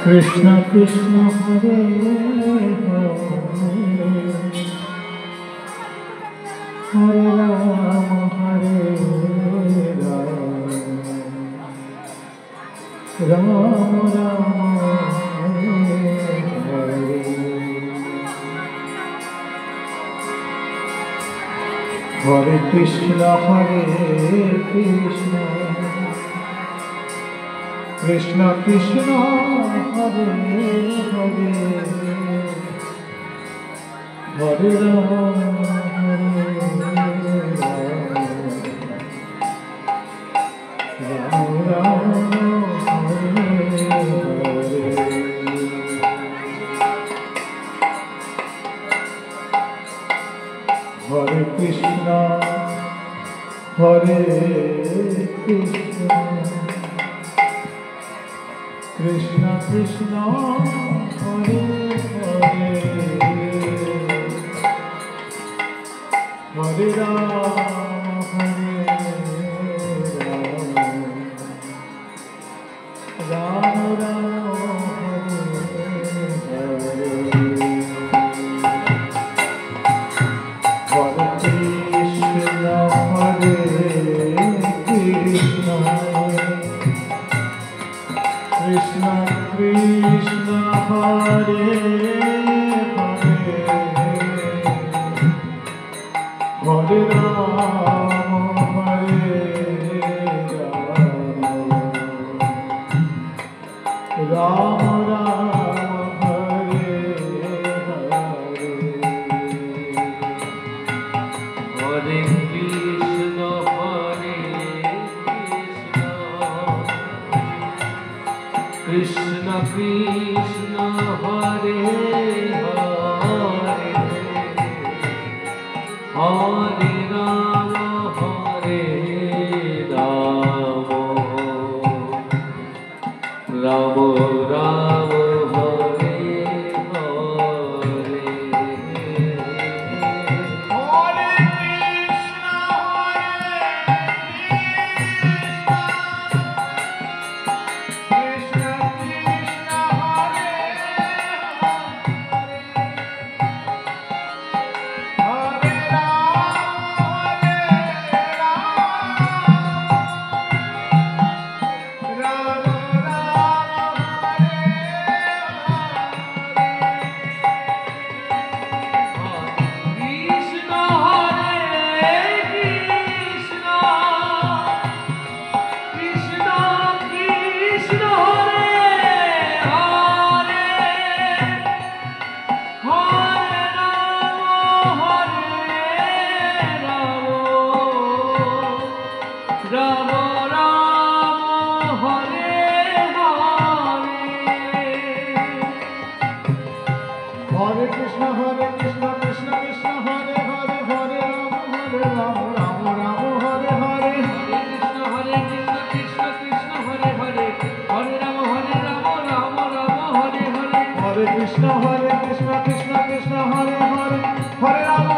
কৃষ্ণ কৃষ্ণ হরে হরে হরে রাম হরে রাম রাম রাম হরে হরে হরে কৃষ্ণ কৃষ্ণ কৃষ্ণ হরে হরে হরে রাম রাম রাম হরে হরে হরে কৃষ্ণ কৃষ্ণ কৃষ্ণ হরে হরে হরে রাম রাম রাম হরে হরে হরে কৃষ্ণ কৃষ্ণ কৃষ্ণ হরে হরে হরে রাম রাম রাম হরে হরে হরে কৃষ্ণ কৃষ্ণ কৃষ্ণ হরে হরে হরে রাম রাম রাম হরে হরে হরে কৃষ্ণ কৃষ্ণ কৃষ্ণ হরে হরে রাম রাম কৃষ্ণ হরে কৃষ্ণ কৃষ্ণ কৃষ্ণ হরে হরে হরে রাম রাম রাম হরে হরে হরে কৃষ্ণ কৃষ্ণ কৃষ্ণ হরে হরে হরে রাম রাম রাম হরে হরে কৃষ্ণ হরে কৃষ্ণ কৃষ্ণ কৃষ্ণ হরে হরে হরে রাম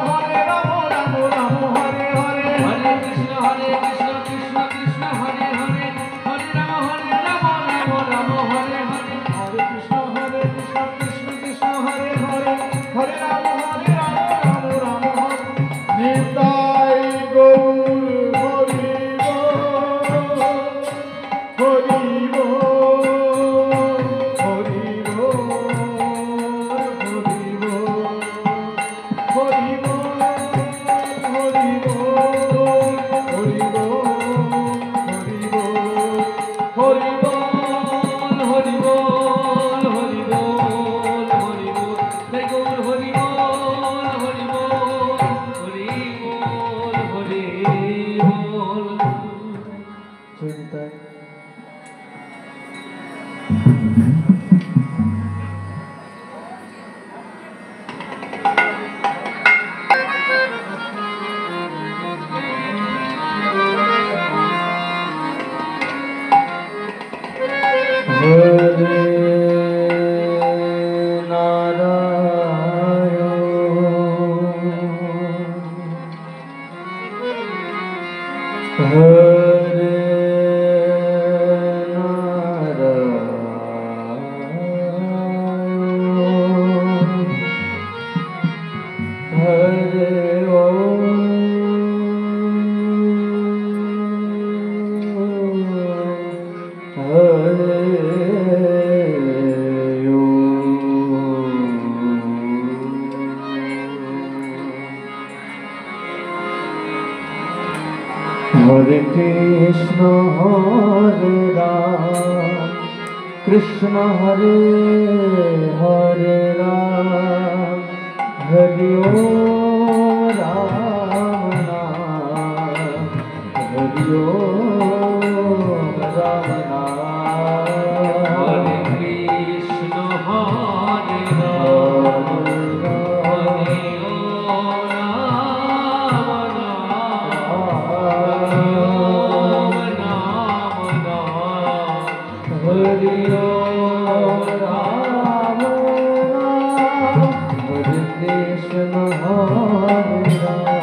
রাম রাম হরে হরে হরে কৃষ্ণ কৃষ্ণ কৃষ্ণ হরে হরে হরে রাম রাম রাম হরে হরে হরে কৃষ্ণ কৃষ্ণ কৃষ্ণ হরে হরে হরে রাম রাম হরে হরে হরে কৃষ্ণ কৃষ্ণ কৃষ্ণ হরে হরে হরে রাম রাম হরে নিতাই গৌর হরি হরে নারায়ণ हरे राम कृष्ण हरे हरे राम हरि ओम राम नाम हरि ओम राम नाम हरे कृष्ण हरे राम हरे ओम राम नाम हरि ओम राम राम हरे कृष्ण हरे राम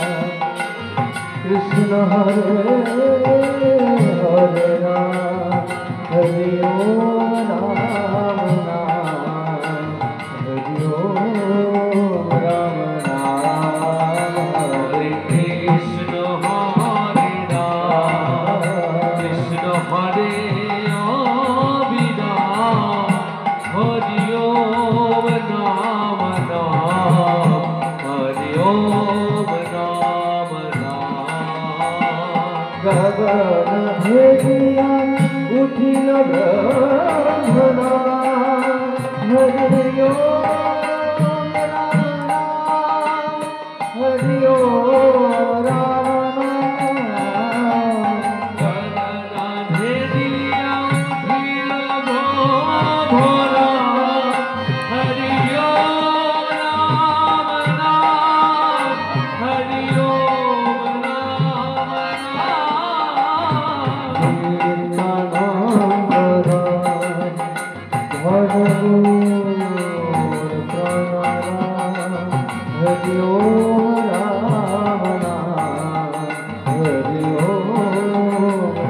कृष्ण हरे हरे राम हरि ओम राम नाम हरि ओम राम नाम हरे कृष्ण हरे राम कृष्ण हरे अभिराम हरि ओम नाम नाम हरि ओम नाम नाम गगन भेदिया उठिल ब्रह्मना हरि ओम राम नाम हरि ओम राम नाम गगना भेदिया उठिल भोरा हरि ओम राम नाम हरि ओम राम नाम हरि ओम राम नाम हरि ओम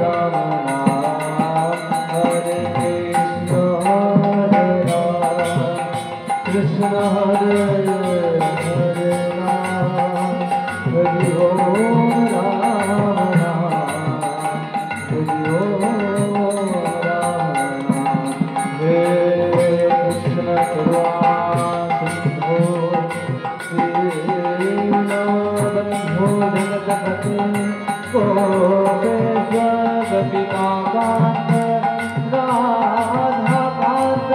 राम नाम हरे कृष्ण हरे राम कृष्ण हरे हरे राम हरि ओम राम नाम हरि ओम राम नाम हे कृष्ण करुणा सिंधु दीनबन्धो जगत्पते गोपेश्वरपिताकान्त राधाकान्त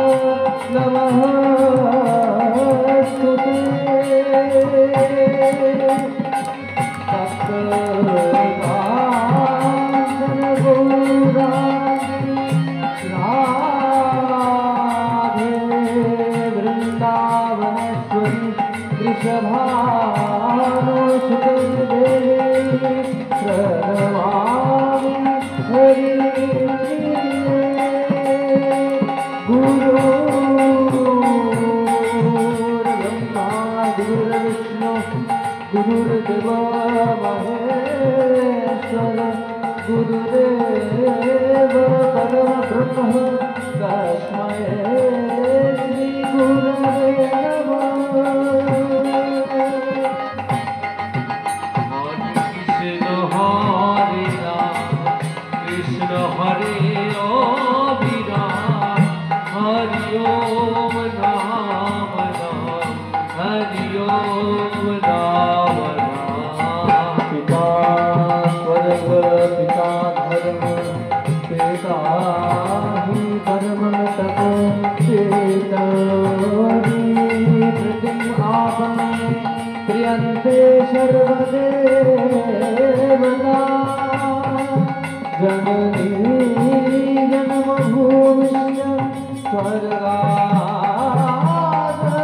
नमस्तु ते सप्तकाञ्चन गौराङ्गी राधे वृन्दावनेश्वरी वृषभानुसुते देवी प्रणमामि हरिप्रिये गुरुर्ब्रह्मा गुरुर्विष्णु गुरुर्देवो महेश्वर गुरुदेव परमब्रह्म तस्मै श्री गुरवे नमः हरे कृष्ण हरे अभिराम हरि ओम राम राम हरि ओम राम राम पिता स्वर्ग पिता धर्म पिता हि धर्मं तप चेतरि धृतिम् आपमे प्रियन्ते सर्वदेवता जननी जन्मभूमिश्च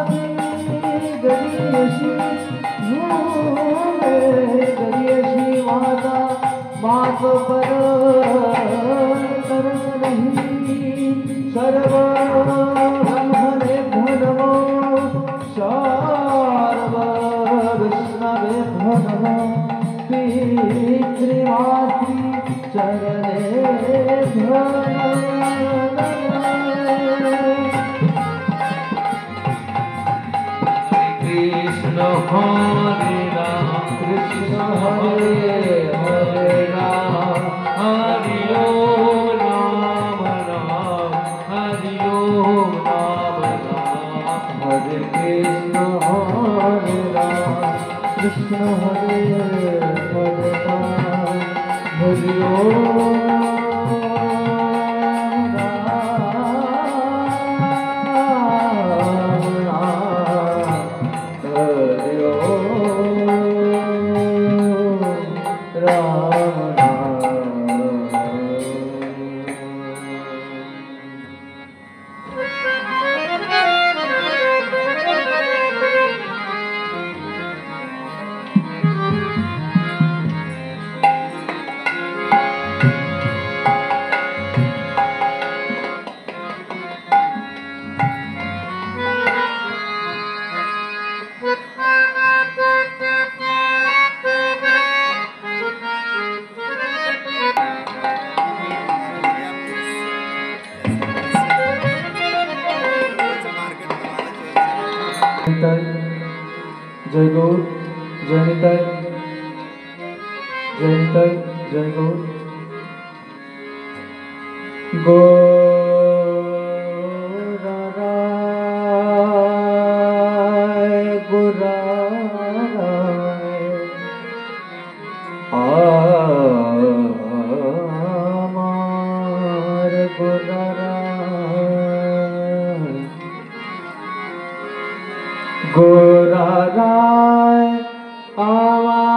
स्वर्गादपि गरीयसि भूमे गरीयसि माता मात पर नहीं सर्व ब्रह्मणे नमो सर्व विष्णवे नमो पितृमातृ चरणे कृष्ण हरे राम कृष्ण हरे हरे राम हरि ओम राम राम हरि নিতাই জয় গৌর জয় নিতাই জয় নিতাই জয় গৌর গোরারায় গোরারায় আমার গোরারায় গোরারায় আমার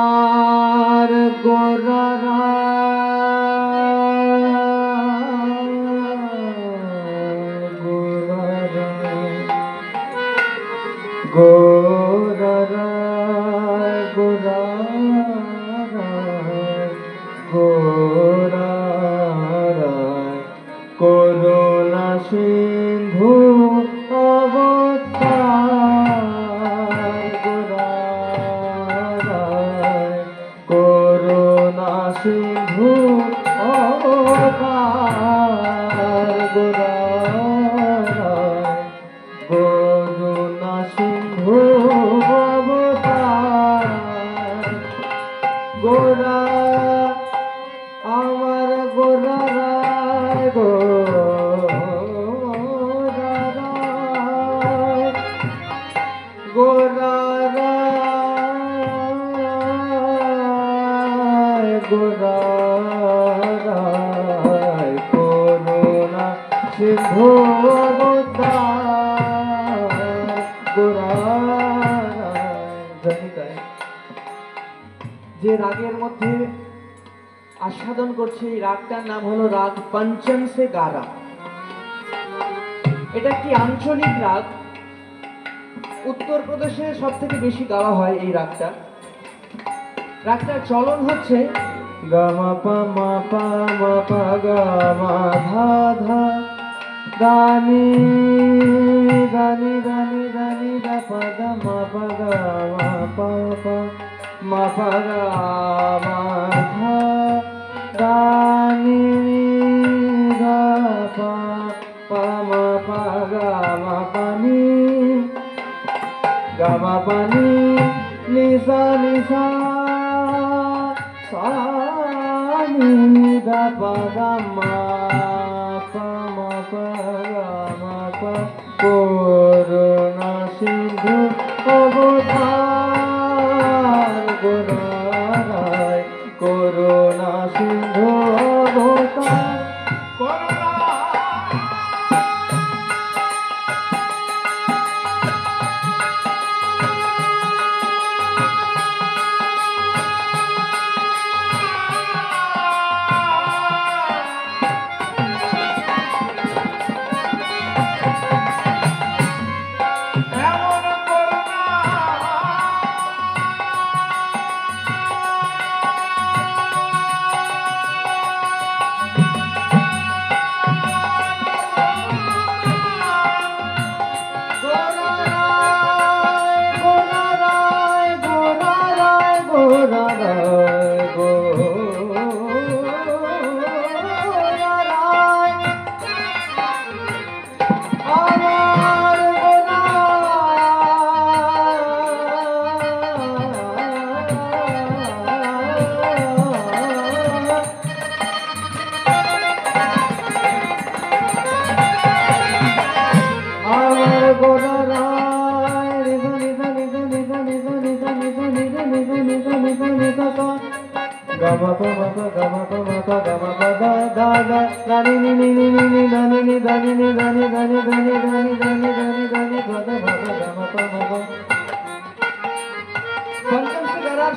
গোরারায় গোরারায় গোরারায় গোরারায় করুণা সিন্ধু অবতার গোরারায় করুণা সিন্ধু অবতার গোরারায় করুণা সিন্ধু অবতার গোরা আমার গোরারায় গোরারায় গোরারায় গোরারায় করুণা সিন্ধু অবতার গোরারায় জনিতায় যে রাগের মধ্যে আস্বাদন করছে এই রাগটার নাম হলো রাগ পঞ্চম সে গারা। এটা একটি আঞ্চলিক রাগ, উত্তরপ্রদেশে সব থেকে বেশি গাওয়া হয় এই রাগটা। রাগটার চলন হচ্ছে গামা পা মা পা মা পা গামা ধা ধা দানি দানি দানি দানি দা পা দা মা পা গামা পা পা মা পা গামা ধা দানি দা পা পা মা পা গামা পানি গামা পানি নিসা নিসা সা নি দা পা গামা পা মা পা গামা পা করুণা সিন্ধু অবতার গোরারায় করুণা সিন্ধু অবতার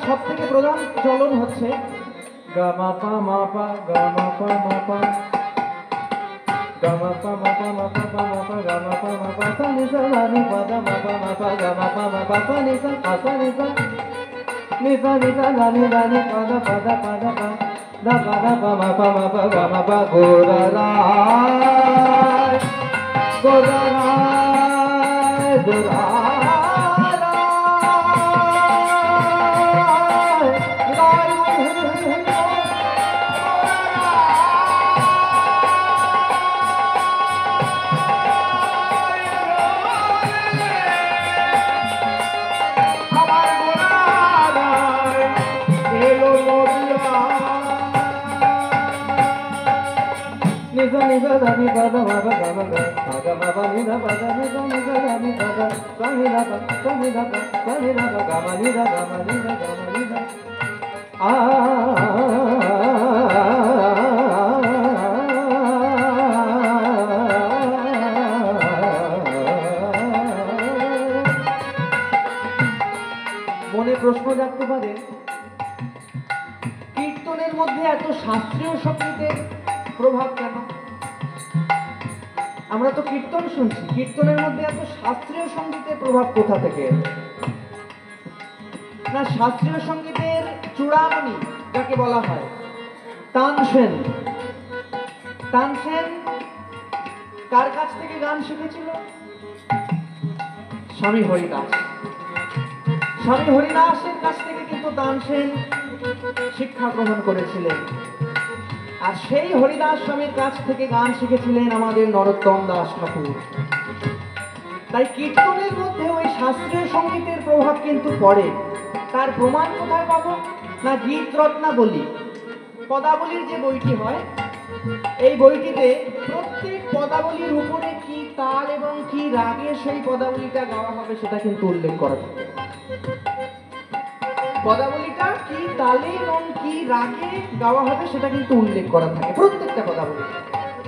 সব থেকে প্রধান চলন হচ্ছে গামা পা মা পা গামা পা মা পা গামা পা মা পা মা পা পা মা পা গামা পা মা পা সা নি সা লা নি পা দা মা পা গামা পা মা পা সা নি সা লা নি পা দা পা দা পা দা পা দা পা দা পা মা পা গামা পা গোরারায় গোরারায় গোরারায় নিজা নিজা দানি দাদা বাবা গামা গা আগা বাবা নিদা বাদা নিজা নিজা দানি দাদা সানি দাদা সানি দাদা সানি দাদা গামা নিদা গামা নিদা গামা নিদা আ মনে প্রশ্ন জাগতে পারে, কীর্তনের মধ্যে এত শাস্ত্রীয় সঙ্গীতের প্রভাব কেন? আমরা তো কীর্তন শুনছি, কীর্তনের মধ্যে এত শাস্ত্রীয় সঙ্গীতের প্রভাব কোথা থেকে? না, শাস্ত্রীয় সঙ্গীতের চূড়ামণি যাকে বলা হয় তানসেন। তানসেন কার কাছ থেকে গান শিখেছিল? স্বামী হরিদাস। স্বামী হরিদাসের কাছ থেকে কিন্তু তানসেন শিক্ষা গ্রহণ করেছিলেন। আর সেই হরিদাস স্বামীর কাছ থেকে গান শিখেছিলেন আমাদের নরোত্তম দাস ঠাকুর। তাই কীর্তনের মধ্যে ওই শাস্ত্রীয় সঙ্গীতের প্রভাব কিন্তু পড়ে। তার প্রমাণ কোথায় পাবো? না, গীত রত্নাবলী পদাবলীর যে বইটি হয়, এই বইটিতে প্রত্যেক পদাবলীর উপরে কি তাল এবং কি রাগে সেই পদাবলীটা গাওয়া হবে সেটা কিন্তু উল্লেখ করা থাকে। পদাবলীটা কি তালে এবং কি রাগে গাওয়া হবে সেটা কিন্তু উল্লেখ করা থাকে প্রত্যেকটা পদাবলী।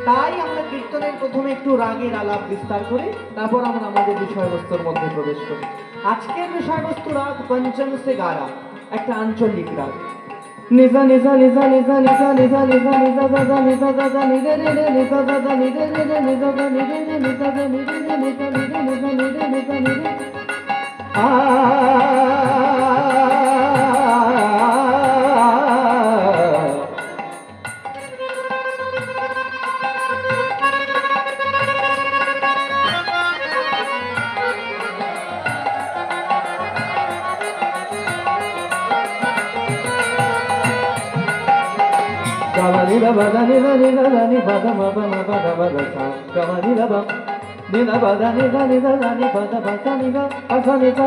তাই আমরা কীর্তনের প্রথমে একটু রাগের আলাপ বিস্তার করি, তারপর আমরা আমাদের বিষয়বস্তুর মধ্যে প্রবেশ করি। আজকের বিষয়বস্তু রাগ পঞ্চম সে গারা, একটা আঞ্চলিক রাগ। নিজা নিজা নিজা নিজা নিজা নিজা নিজা নিজা দাদা নিজা দাদা নিরে নিরে নিজা দাদা নিরে নিরে নিজা দাদা নিরে নিরে নিজা দাদা নিরে নিরে নিজা নিরে নিজা নিরে নিজা নিরে আ Gamalila bada nila nila ni bada baba bada bada sa. Gamalila ba nila bada nila nila ni bada bada nila asa nila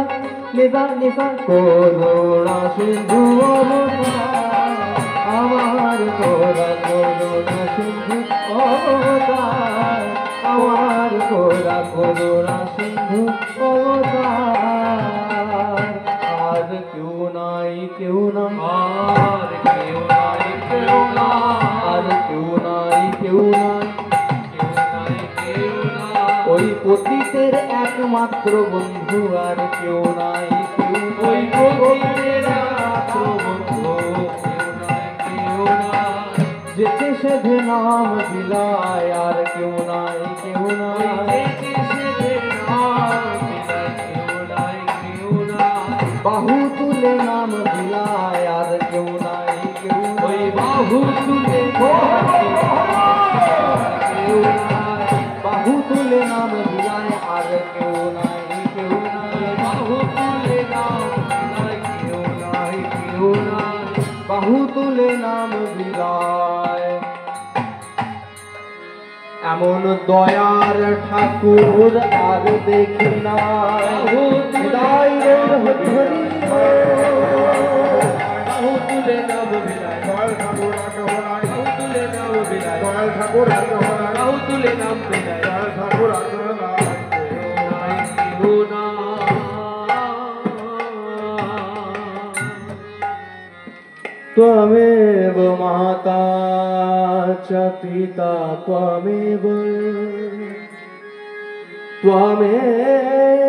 nila nila korona sindhu avtar amar korona sindhu avtar amar korona sindhu avtar aaj kyun nahi aaj kyun nahi আর কেউ নাই কেউ নাই ওই পতিতের একমাত্র বন্ধু, আর কেউ নাই কেউ ওই পতিতের একমাত্র বন্ধু, কেউ নাই কেউ নাই যেতে সেধে নাম বিলায়, আর কেউ নাই কেউ নাই যেতে সেধে নাম বিলায়, কেউ নাই কেউ নাই বাহু তুলে নাম বিলায়, আর কেউ নাই কেউ ওই বাহু তুলে বাহু তুলে নাম বিলায়, আর কেউ নাই কেউ নাই বাহু তুলে নাম বিলায়, কেউ নাই কেউ নাই বাহু তুলে নাম বিলায়। এমন দয়ার ঠাকুর আর দেখি নাই, হৃদয় হরি বাহু তুলে নাম বিলায়, দয়াল ঠাকুর আগে হলাই, বাহু তুলে নাম বিলায়, দয়াল ঠাকুর আগে হলাই, বাহু তুলে নাম বিলায়, দয়াল ঠাকুর আগে হলাই। কেউ নাই त्वमेव माता च पिता त्वमेव त्वमेव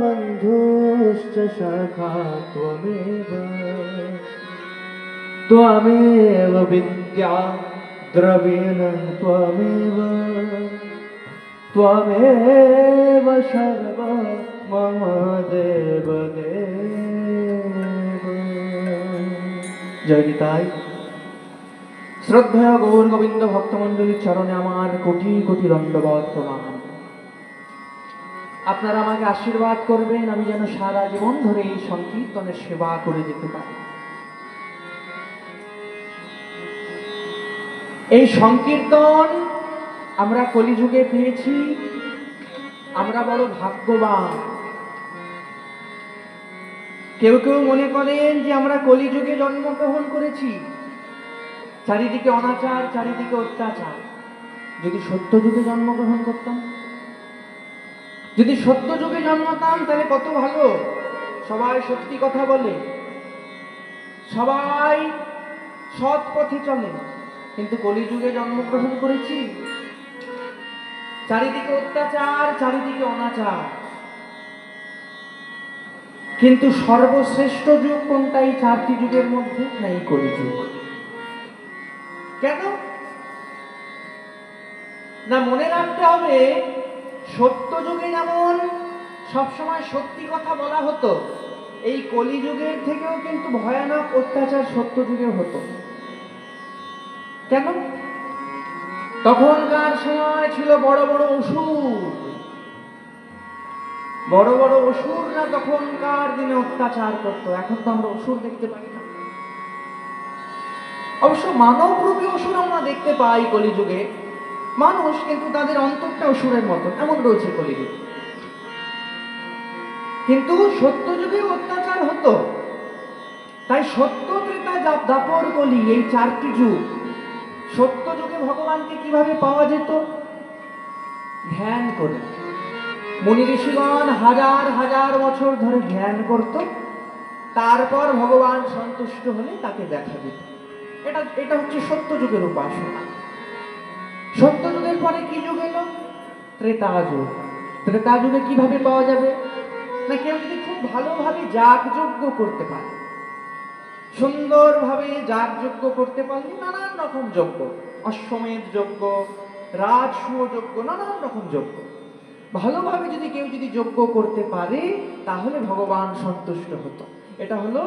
बन्धुश्च सखा त्वमेव त्वमेव विद्या द्रविण त्वमेव त्वमेव सर्व मम देव জয় নিতাই। শ্রদ্ধেয় গৌর গোবিন্দ ভক্তমণ্ডলীর চরণে আমার কোটি কোটি দণ্ডবত প্রণাম। আপনারা আমাকে আশীর্বাদ করবেন, আমি যেন সারা জীবন ধরে এই সংকীর্তনের সেবা করে যেতে পারি। এই সংকীর্তন আমরা কলিযুগে পেয়েছি, আমরা বড় ভাগ্যবান। কেউ কেউ মনে করেন যে আমরা কলিযুগে জন্মগ্রহণ করেছি, চারিদিকে অনাচার, চারিদিকে অত্যাচার। যদি সত্য যুগে জন্মগ্রহণ করতাম, যদি সত্য যুগে জন্মতাম, তাহলে কত ভালো। সবাই সত্যি কথা বলে, সবাই সৎ পথে চলে। কিন্তু কলিযুগে জন্মগ্রহণ করেছি, চারিদিকে অত্যাচার, চারিদিকে অনাচার। কিন্তু সর্বশ্রেষ্ঠ যুগ কোনটা এই চারটি যুগের মধ্যে? না, এই কলিযুগ। কেন? না, মনে রাখতে হবে, সত্য যুগে যেমন সবসময় সত্যি কথা বলা হতো, এই কলিযুগের থেকেও কিন্তু ভয়ানক অত্যাচার সত্য যুগে হতো। কেন? তখনকার সময় ছিল বড় বড় অসুর, বড় বড় অসুররা তখনকার দিনে অত্যাচার করতো। এখন তো আমরা অসুর দেখতে পাই না। অবশ্য মানবরূপী অসুর আমরা দেখতে পাই কলিযুগে, মানুষ, কিন্তু তাদের অন্তরটা অসুরের মতো, এমন রয়েছে কলিযুগে। কিন্তু সত্য যুগে অত্যাচার হতো। তাই সত্য, ত্রেতা, দাপর, কলি, এই চারটি যুগ। সত্য যুগে ভগবানকে কিভাবে পাওয়া যেত? ধ্যান করে। মুনি ঋষিগণ হাজার হাজার বছর ধরে ধ্যান করত, তারপর ভগবান সন্তুষ্ট হলে তাকে দেখা যেত। এটা হচ্ছে সত্য যুগের উপাসনা। সত্য যুগের পরে কি যুগ এলো? ত্রেতা যুগ। ত্রেতা যুগে কিভাবে পাওয়া যাবে? না, কেউ যদি খুব ভালোভাবে যাগযজ্ঞ করতে পারে, সুন্দরভাবে যাগযজ্ঞ করতে পারলে, নানান রকম যজ্ঞ, অশ্বমেধ যজ্ঞ, রাজসূয় যজ্ঞ, নানান রকম যজ্ঞ, ভালোভাবে যদি কেউ যজ্ঞ করতে পারে, তাহলে ভগবান সন্তুষ্ট হতো। এটা হলো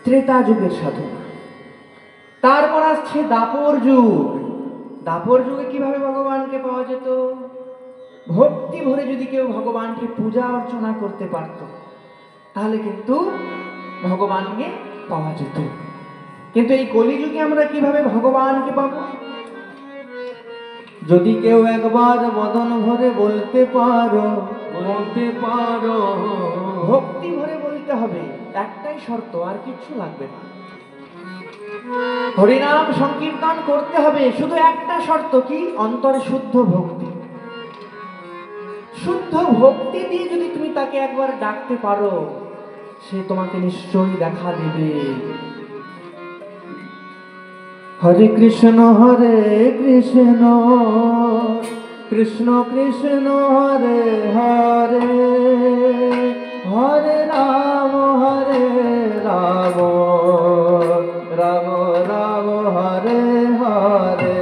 ত্রেতা যুগের সাধনা। তারপর আসছে দাপর যুগ। দাপর যুগে কিভাবে ভগবানকে পাওয়া যেত? ভক্তি ভরে যদি কেউ ভগবানকে পূজা অর্চনা করতে পারত, তাহলে কিন্তু ভগবানকে পাওয়া যেত। কিন্তু এই কলিযুগে আমরা কিভাবে ভগবানকে পাবো? যদি কেউ একবার বদন ভরে বলতে পারো, বলতে পারো, ভক্তি ভরে বলতে হবে, একটাই শর্ত, আর কিচ্ছু লাগবে না। হরিনাম সংকীর্তন করতে হবে, শুধু একটা শর্ত, কি? অন্তরে শুদ্ধ ভক্তি। শুদ্ধ ভক্তি দিয়ে যদি তুমি তাকে একবার ডাকতে পারো, সে তোমাকে নিশ্চয়ই দেখা দেবে। হরে কৃষ্ণ কৃষ্ণ কৃষ্ণ হরে হরে, হরে রাম রাম রাম রাম হরে হরে।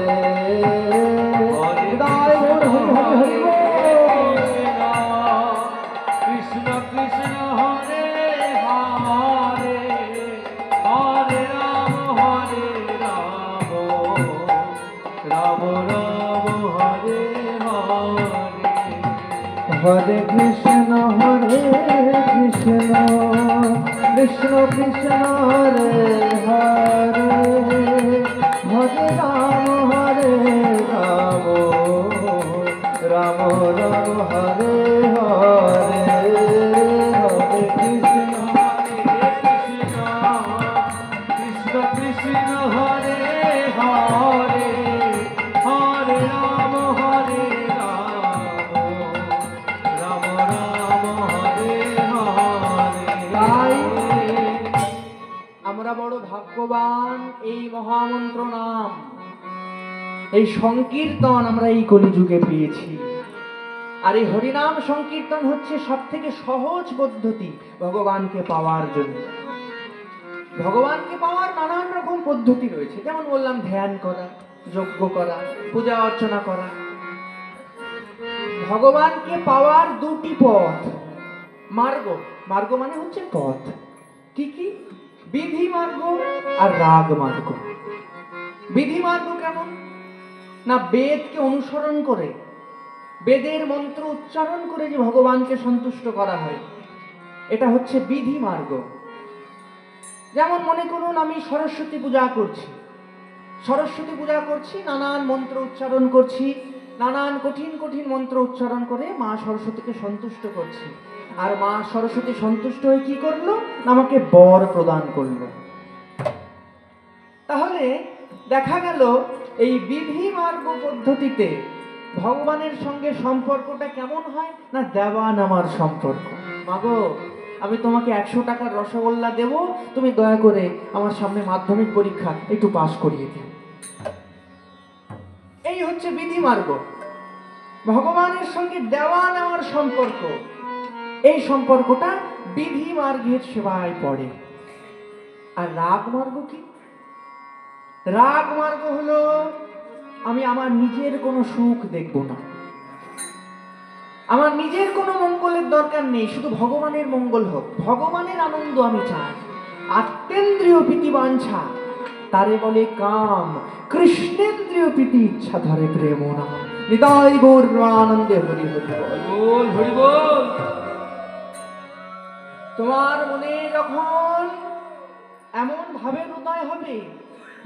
দায় গৌর হরি হরি হরি বল। কৃষ্ণ কৃষ্ণ হরে হরে, হরে রাম রাম রাম হরে হরে। হরে কৃষ্ণ কৃষ্ণ কৃষ্ণ হরে হরে, হরে রাম রাম রাম রাম হরে হরে। হরে কৃষ্ণ কৃষ্ণ কৃষ্ণ হরে হরে, হরে রাম রাম রাম হরে হরে। তাই আমরা বড় ভাগ্যবান, এই মহামন্ত্র নাম, এই সংকীর্তন আমরা এই কলিযুগে পেয়েছি। আর এই হরিনাম সংকীর্তন হচ্ছে সব থেকে সহজ পদ্ধতি ভগবানকে পাওয়ার জন্য। ভগবানকে পাওয়ার নানান রকম পদ্ধতি রয়েছে, যেমন বললাম ধ্যান করা, যজ্ঞ করা, পূজা অর্চনা করা। ভগবানকে পাওয়ার দুটি পথ, মার্গ। মার্গ মানে হচ্ছে পথ। কি কি? বিধি মার্গ আর রাগ মার্গ। বিধি মার্গ কেমন? না, বেদকে অনুসরণ করে, বেদের মন্ত্র উচ্চারণ করে যে ভগবানকে সন্তুষ্ট করা হয়, এটা হচ্ছে বিধি মার্গ। যেমন মনে করুন আমি সরস্বতী পূজা করছি, সরস্বতী পূজা করছি, নানান মন্ত্র উচ্চারণ করছি, নানান কঠিন কঠিন মন্ত্র উচ্চারণ করে মা সরস্বতীকে সন্তুষ্ট করছি। আর মা সরস্বতী সন্তুষ্ট হয়ে কি করলো? আমাকে বর প্রদান করলো। তাহলে দেখা গেল এই বিধি মার্গ পদ্ধতিতে ভগবানের সঙ্গে সম্পর্কটা কেমন হয় না, দেওয়া নেওয়ার সম্পর্ক। মাগো, আমি তোমাকে 100 টাকার রসগোল্লা দেব, তুমি দয়া করে আমার সামনে মাধ্যমিক পরীক্ষা একটু পাশ করিয়ে দিও। এই হচ্ছে বিধি মার্গ, ভগবানের সঙ্গে দেওয়া নেওয়ার সম্পর্ক। এই সম্পর্কটা বিধি মার্গের সেবায় পড়ে। আর রাগ মার্গ কি? রাগ মার্গ হলো আমি আমার নিজের কোনো সুখ দেখব না, আমার নিজের কোনো মঙ্গলের দরকার নেই, শুধু ভগবানের মঙ্গল হোক, ভগবানের আনন্দ আমি চাই। আত্মেন্দ্রিয় প্রীতি বাঞ্ছা তারে বলে কাম, কৃষ্ণেন্দ্রিয় প্রীতি ইচ্ছা ধরে প্রেম নাম। নিতাই গৌর আনন্দে হরি হরি বল। বল হরি বল। তোমার মনে যখন এমন ভাবের উদয় হবে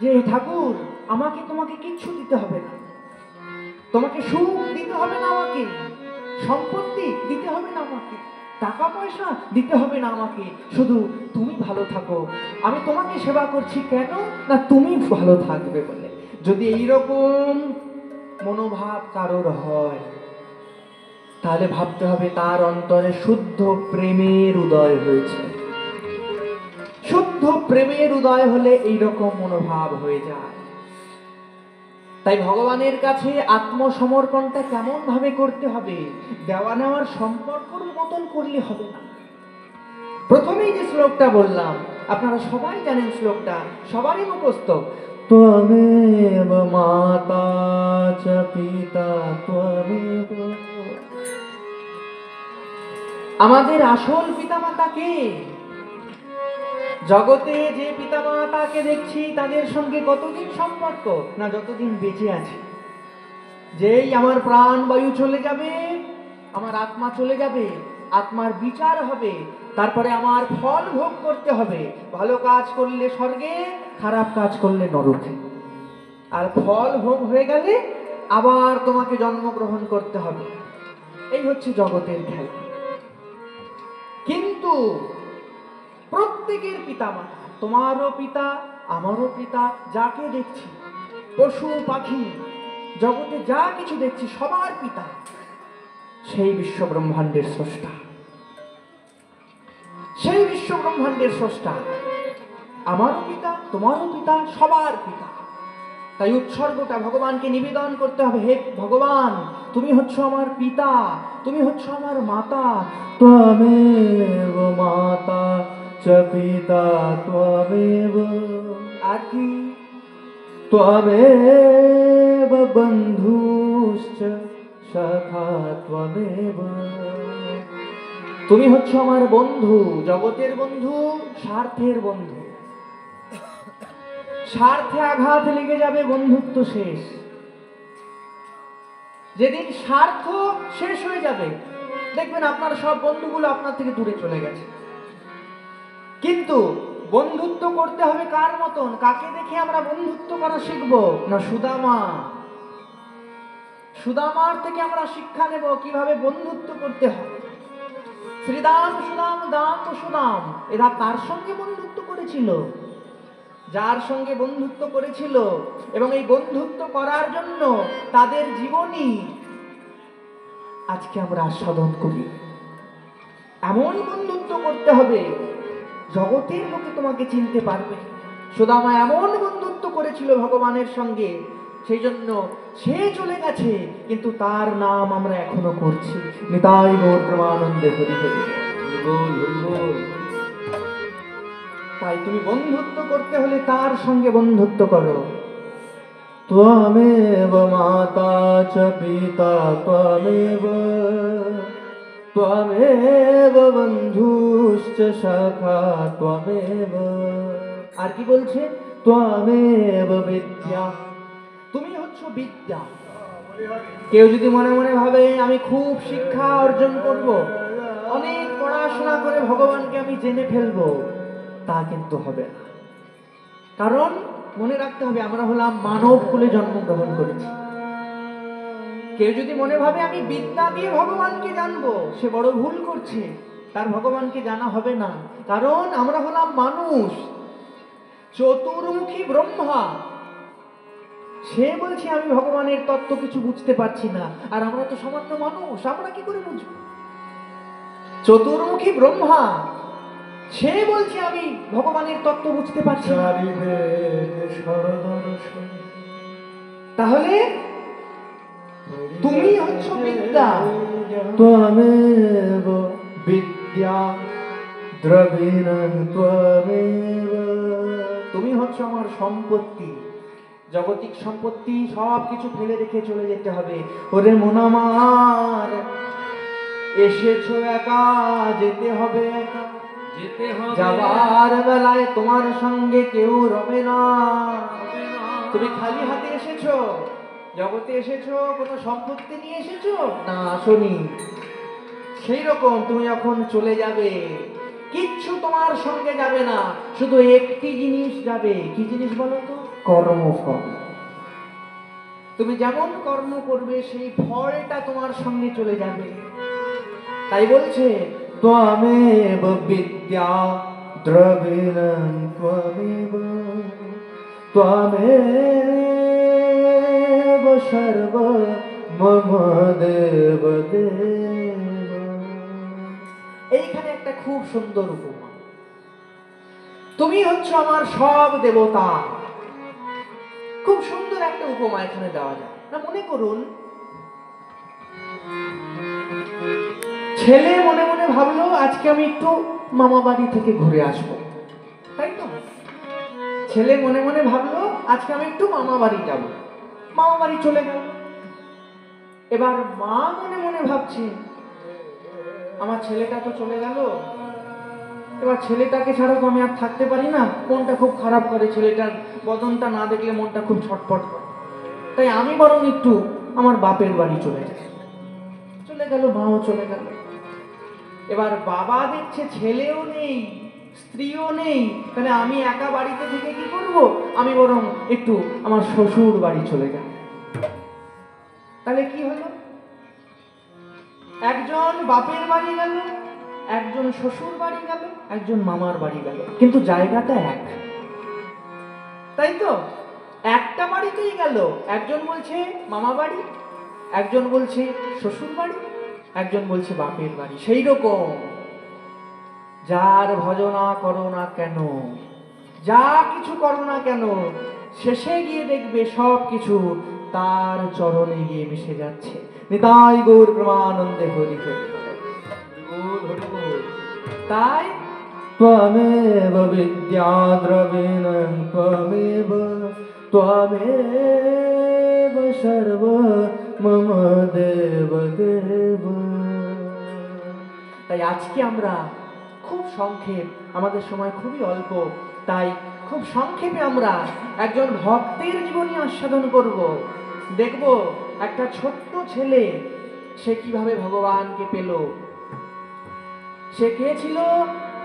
যে ঠাকুর আমাকে তোমাকে কিচ্ছু দিতে হবে না, তোমাকে সুখ দিতে হবে না, আমাকে সম্পত্তি দিতে হবে না, আমাকে টাকা পয়সা দিতে হবে না, আমাকে শুধু তুমি ভালো থাকো, আমি তোমাকে সেবা করছি কেন না তুমি ভালো থাকবে বলে। যদি এইরকম মনোভাব কারোর হয় তাহলে ভাবতে হবে তার অন্তরে শুদ্ধ প্রেমের উদয় হয়েছে। শুদ্ধ প্রেমের উদয় হলে এইরকম মনোভাব হয়ে যায়। তাই ভগবানের কাছে আত্মসমর্পণটা কেমন ভাবে করতে হবে, দেওয়া নেওয়ার সম্পর্কর মতন করলে হবে না। প্রথমেই যে শ্লোকটা বললাম আপনারা সবাই জানেন, শ্লোকটা সবারই মুখস্থ। ত্বমেব মাতা চ পিতা ত্বমেব। আমাদের আসল পিতামাতা কে? জগতে যে পিতামাতাকে দেখছি তাদের সঙ্গে কতদিন সম্পর্ক না, যতদিন বেঁচে আছে। যেই আমার প্রাণ বায়ু চলে যাবে, আমার আত্মা চলে যাবে, আত্মার বিচার হবে, তারপরে আমার ফল ভোগ করতে হবে। ভালো কাজ করলে স্বর্গে, খারাপ কাজ করলে নরকে। আর ফল ভোগ হয়ে গেলে আবার তোমাকে জন্মগ্রহণ করতে হবে। এই হচ্ছে জগতের খেলা। কিন্তু প্রত্যেকের পিতামাতা, তোমারও পিতা আমারও পিতা, যাকে দেখছি পশু পাখি জগতে যা কিছু দেখছি সবার পিতা সেই বিশ্ব ব্রহ্মাণ্ডের স্রষ্টা, সেই বিশ্ব ব্রহ্মাণ্ডের স্রষ্টা আমারও পিতা তোমারও পিতা সবার পিতা। তাই উৎসর্গটা ভগবানকে নিবেদন করতে হবে। হে ভগবান, তুমি হচ্ছ আমার পিতা, তুমি হচ্ছ আমার মাতা। ত্বমেব মাতা চ পিতা ত্বমেব। আর কি? ত্বমেব বন্ধুশ্চ সখা ত্বমেব। তুমি হচ্ছ আমার বন্ধু, জগতের বন্ধু, স্বার্থের বন্ধু। স্বার্থে আঘাত লেগে যাবে, বন্ধুত্ব শেষ। যেদিন স্বার্থ শেষ হয়ে যাবে দেখবেন আপনার সব বন্ধুগুলো আপনার থেকে দূরে চলে গেছে। কিন্তু বন্ধুত্ব করতে হবে কার মতন? কাকে দেখে আমরা বন্ধুত্ব করা শিখবো না? সুদামা। সুদামার থেকে আমরা শিক্ষা নেব কিভাবে বন্ধুত্ব করতে হয়। শ্রীদাম সুদাম দাম সুদাম এরা তার সঙ্গে বন্ধুত্ব করেছিল, যার সঙ্গে বন্ধুত্ব করেছিল, এবং এই বন্ধুত্ব করার জন্য তাদের জীবনই আজকে আমরা আস্বাদন করি। এমন বন্ধুত্ব করতে হবে জগতের লোকে তোমাকে চিনতে পারবে। সুদামা এমন বন্ধুত্ব করেছিল ভগবানের সঙ্গে, সেই জন্য সে চলে গেছে, কিন্তু তার নাম আমরা এখনো করছি। নিতাই গৌর প্রেমানন্দে হরি হরি বল হরি বল। তাই তুমি বন্ধুত্ব করতে হলে তার সঙ্গে বন্ধুত্ব করো। ত্বমেব মাতা চ পিতা ত্বমেব, ত্বমেব বন্ধুশ্চ সখা ত্বমেব। আর কি বলছে? ত্বমেব বিদ্যা। তুমি হচ্ছ বিদ্যা। কেউ যদি মনে মনে ভাবে আমি খুব শিক্ষা অর্জন করব, অনেক পড়াশোনা করে ভগবানকে আমি জেনে ফেলবো, তা কিন্তু হবে না। কারণ মনে রাখতে হবে আমরা হলাম মানব কুলে জন্মগ্রহণ করেছি। কেউ যদি মনে ভাবে আমি বিদ্যা দিয়ে ভগবানকে জানবো, সে বড় ভুল করছে। তার ভগবানকে জানা হবে না, কারণ আমরা হলাম মানুষ। চতুর্মুখী ব্রহ্মা, সে বলছে আমি ভগবানের তত্ত্ব কিছু বুঝতে পারছি না। আর আমরা তো সামান্য মানুষ, আমরা কি করে বুঝবো? চতুর্মুখী ব্রহ্মা, সে বলছে আমি ভগবানের তত্ত্ব বুঝতে পারছি না। চারি বেদ সরদর্শন তাহলে তুমি হচ্ছ বিদ্যা, ত্বমেব বিদ্যা দ্রবিণং ত্বমেব। তুমি হচ্ছ আমার সম্পত্তি, জগতিক সম্পত্তি সব কিছু ফেলে রেখে চলে যেতে হবে। ওরে মন আমার, এসেছো একা, যেতে হবে একা। যেতে হবে যাবার বেলায় তোমার সঙ্গে কেউ রবে না। হবে না। তুমি খালি হাতে এসেছো, জগতে এসেছো, কোনো সম্পত্তি নিয়ে এসেছো না, আসনি। সেই রকম তুমি যখন চলে যাবে, কিচ্ছু তোমার সঙ্গে যাবে না, শুধু একটি জিনিস যাবে। কি জিনিস বলো তো? কর্মফল। তুমি যেমন কর্ম করবে সেই ফলটা তোমার সঙ্গে চলে যাবে। তাই বলছে ত্বমেব বিদ্যা দ্রবিণং ত্বমেব, ত্বমেব সর্ব মম দেব দেব। এইখানে একটা খুব সুন্দর উপমা। তুমি হচ্ছ আমার সব দেবতা। খুব সুন্দর একটা উপমা এখানে দেওয়া যায় না। মনে করুন, ছেলে মনে মনে ভাবলো আজকে আমি একটু মামা বাড়ি থেকে ঘুরে আসবো, তাই তো? ছেলে মনে মনে ভাবলো আজকে আমি একটু মামা বাড়ি যাব। মামা বাড়ি চলে গেল। এবার মা মনে মনে ভাবছে আমার ছেলেটা তো চলে গেল, এবার ছেলেটাকে ছাড়া তো আমি আর থাকতে পারি না। মনটা খুব খারাপ করে, ছেলেটার বদনটা না দেখলে মনটা খুব ছটফট করে। তাই আমি বরং একটু আমার বাপের বাড়ি চলে যাই। চলে গেল, মাও চলে গেল। এবার বাবা দেখছে ছেলেও নেই, স্ত্রীও নেই, তাহলে আমি একা বাড়িতে থেকে কি করব? আমি বরং একটু আমার শ্বশুর বাড়ি চলে যাই। তাহলে কি হলো? একজন বাপের বাড়ি গেল, একজন শ্বশুর বাড়ি গেল, একজন মামার বাড়ি গেল, কিন্তু জায়গাটা এক, তাই তো? একটা বাড়িতেই গেল। একজন বলছে মামা বাড়ি, একজন বলছে শ্বশুর বাড়ি, একজন বলছে বাপের বাড়ি। সেই রকম যার ভজনা করো না কেন, যা কিছু করো না কেন, শেষে গিয়ে দেখবে সব কিছু তার চরণে গিয়ে মিশে যাচ্ছে। নিতাই গৌর প্রেমানন্দে হরি হরি। হরি বল, হরি বল। তাই ত্বমেব বিদ্যা দ্রবিণং ত্বমেব, ত্বমেব সর্ব মম দেব দেব। তাই আজকে আমরা খুব সংক্ষেপ, আমাদের সময় খুবই অল্প, তাই খুব সংক্ষেপে আমরা একজন ভক্তের জীবনী আস্বাদন করব। দেখব একটা ছোট্ট ছেলে সে কিভাবে ভগবানকে পেল। সে কে ছিল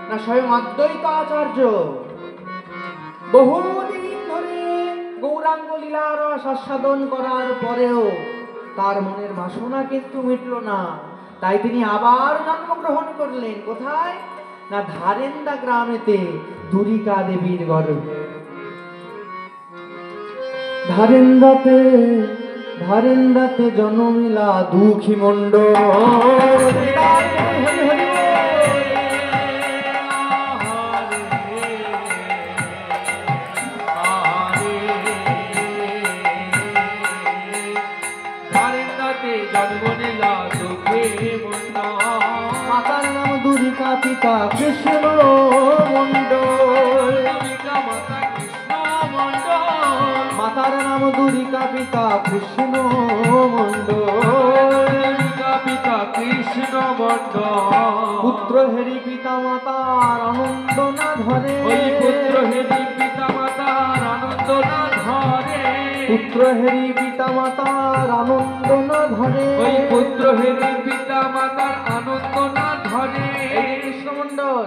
না? স্বয়ং অদ্বৈত আচার্য। বহুদিন ধরে গৌরাঙ্গ লীলার রস আস্বাদন করার পরেও তার মনের বাসনা কিন্তু মিটল না। তাই তিনি আবার জন্মগ্রহণ করলেন। কোথায়? না ধারেন্দা গ্রামেতে, দুরিকা দেবীর গর্ভে। ধারেন্দাতে ধারেন্দাতে জন্মিলা দুঃখী মণ্ডল। মাতার নাম দুরিকা, পিতা কৃষ্ণ মণ্ডল। মাতার নাম দুরিকা, পিতা কৃষ্ণ মণ্ডল। কৃষ্ণ মণ্ডল। পুত্র হেরি পিতা মাতার আনন্দ না ধরে। ওই পুত্র হেরি পিতা মাতার আনন্দ না ধরে। পুত্র হেরি পিতা মাতার আনন্দ না ধরে। ওই পুত্র হেরি পিতা মাতার আনন্দ না ধরে। কৃষ্ণমণ্ডল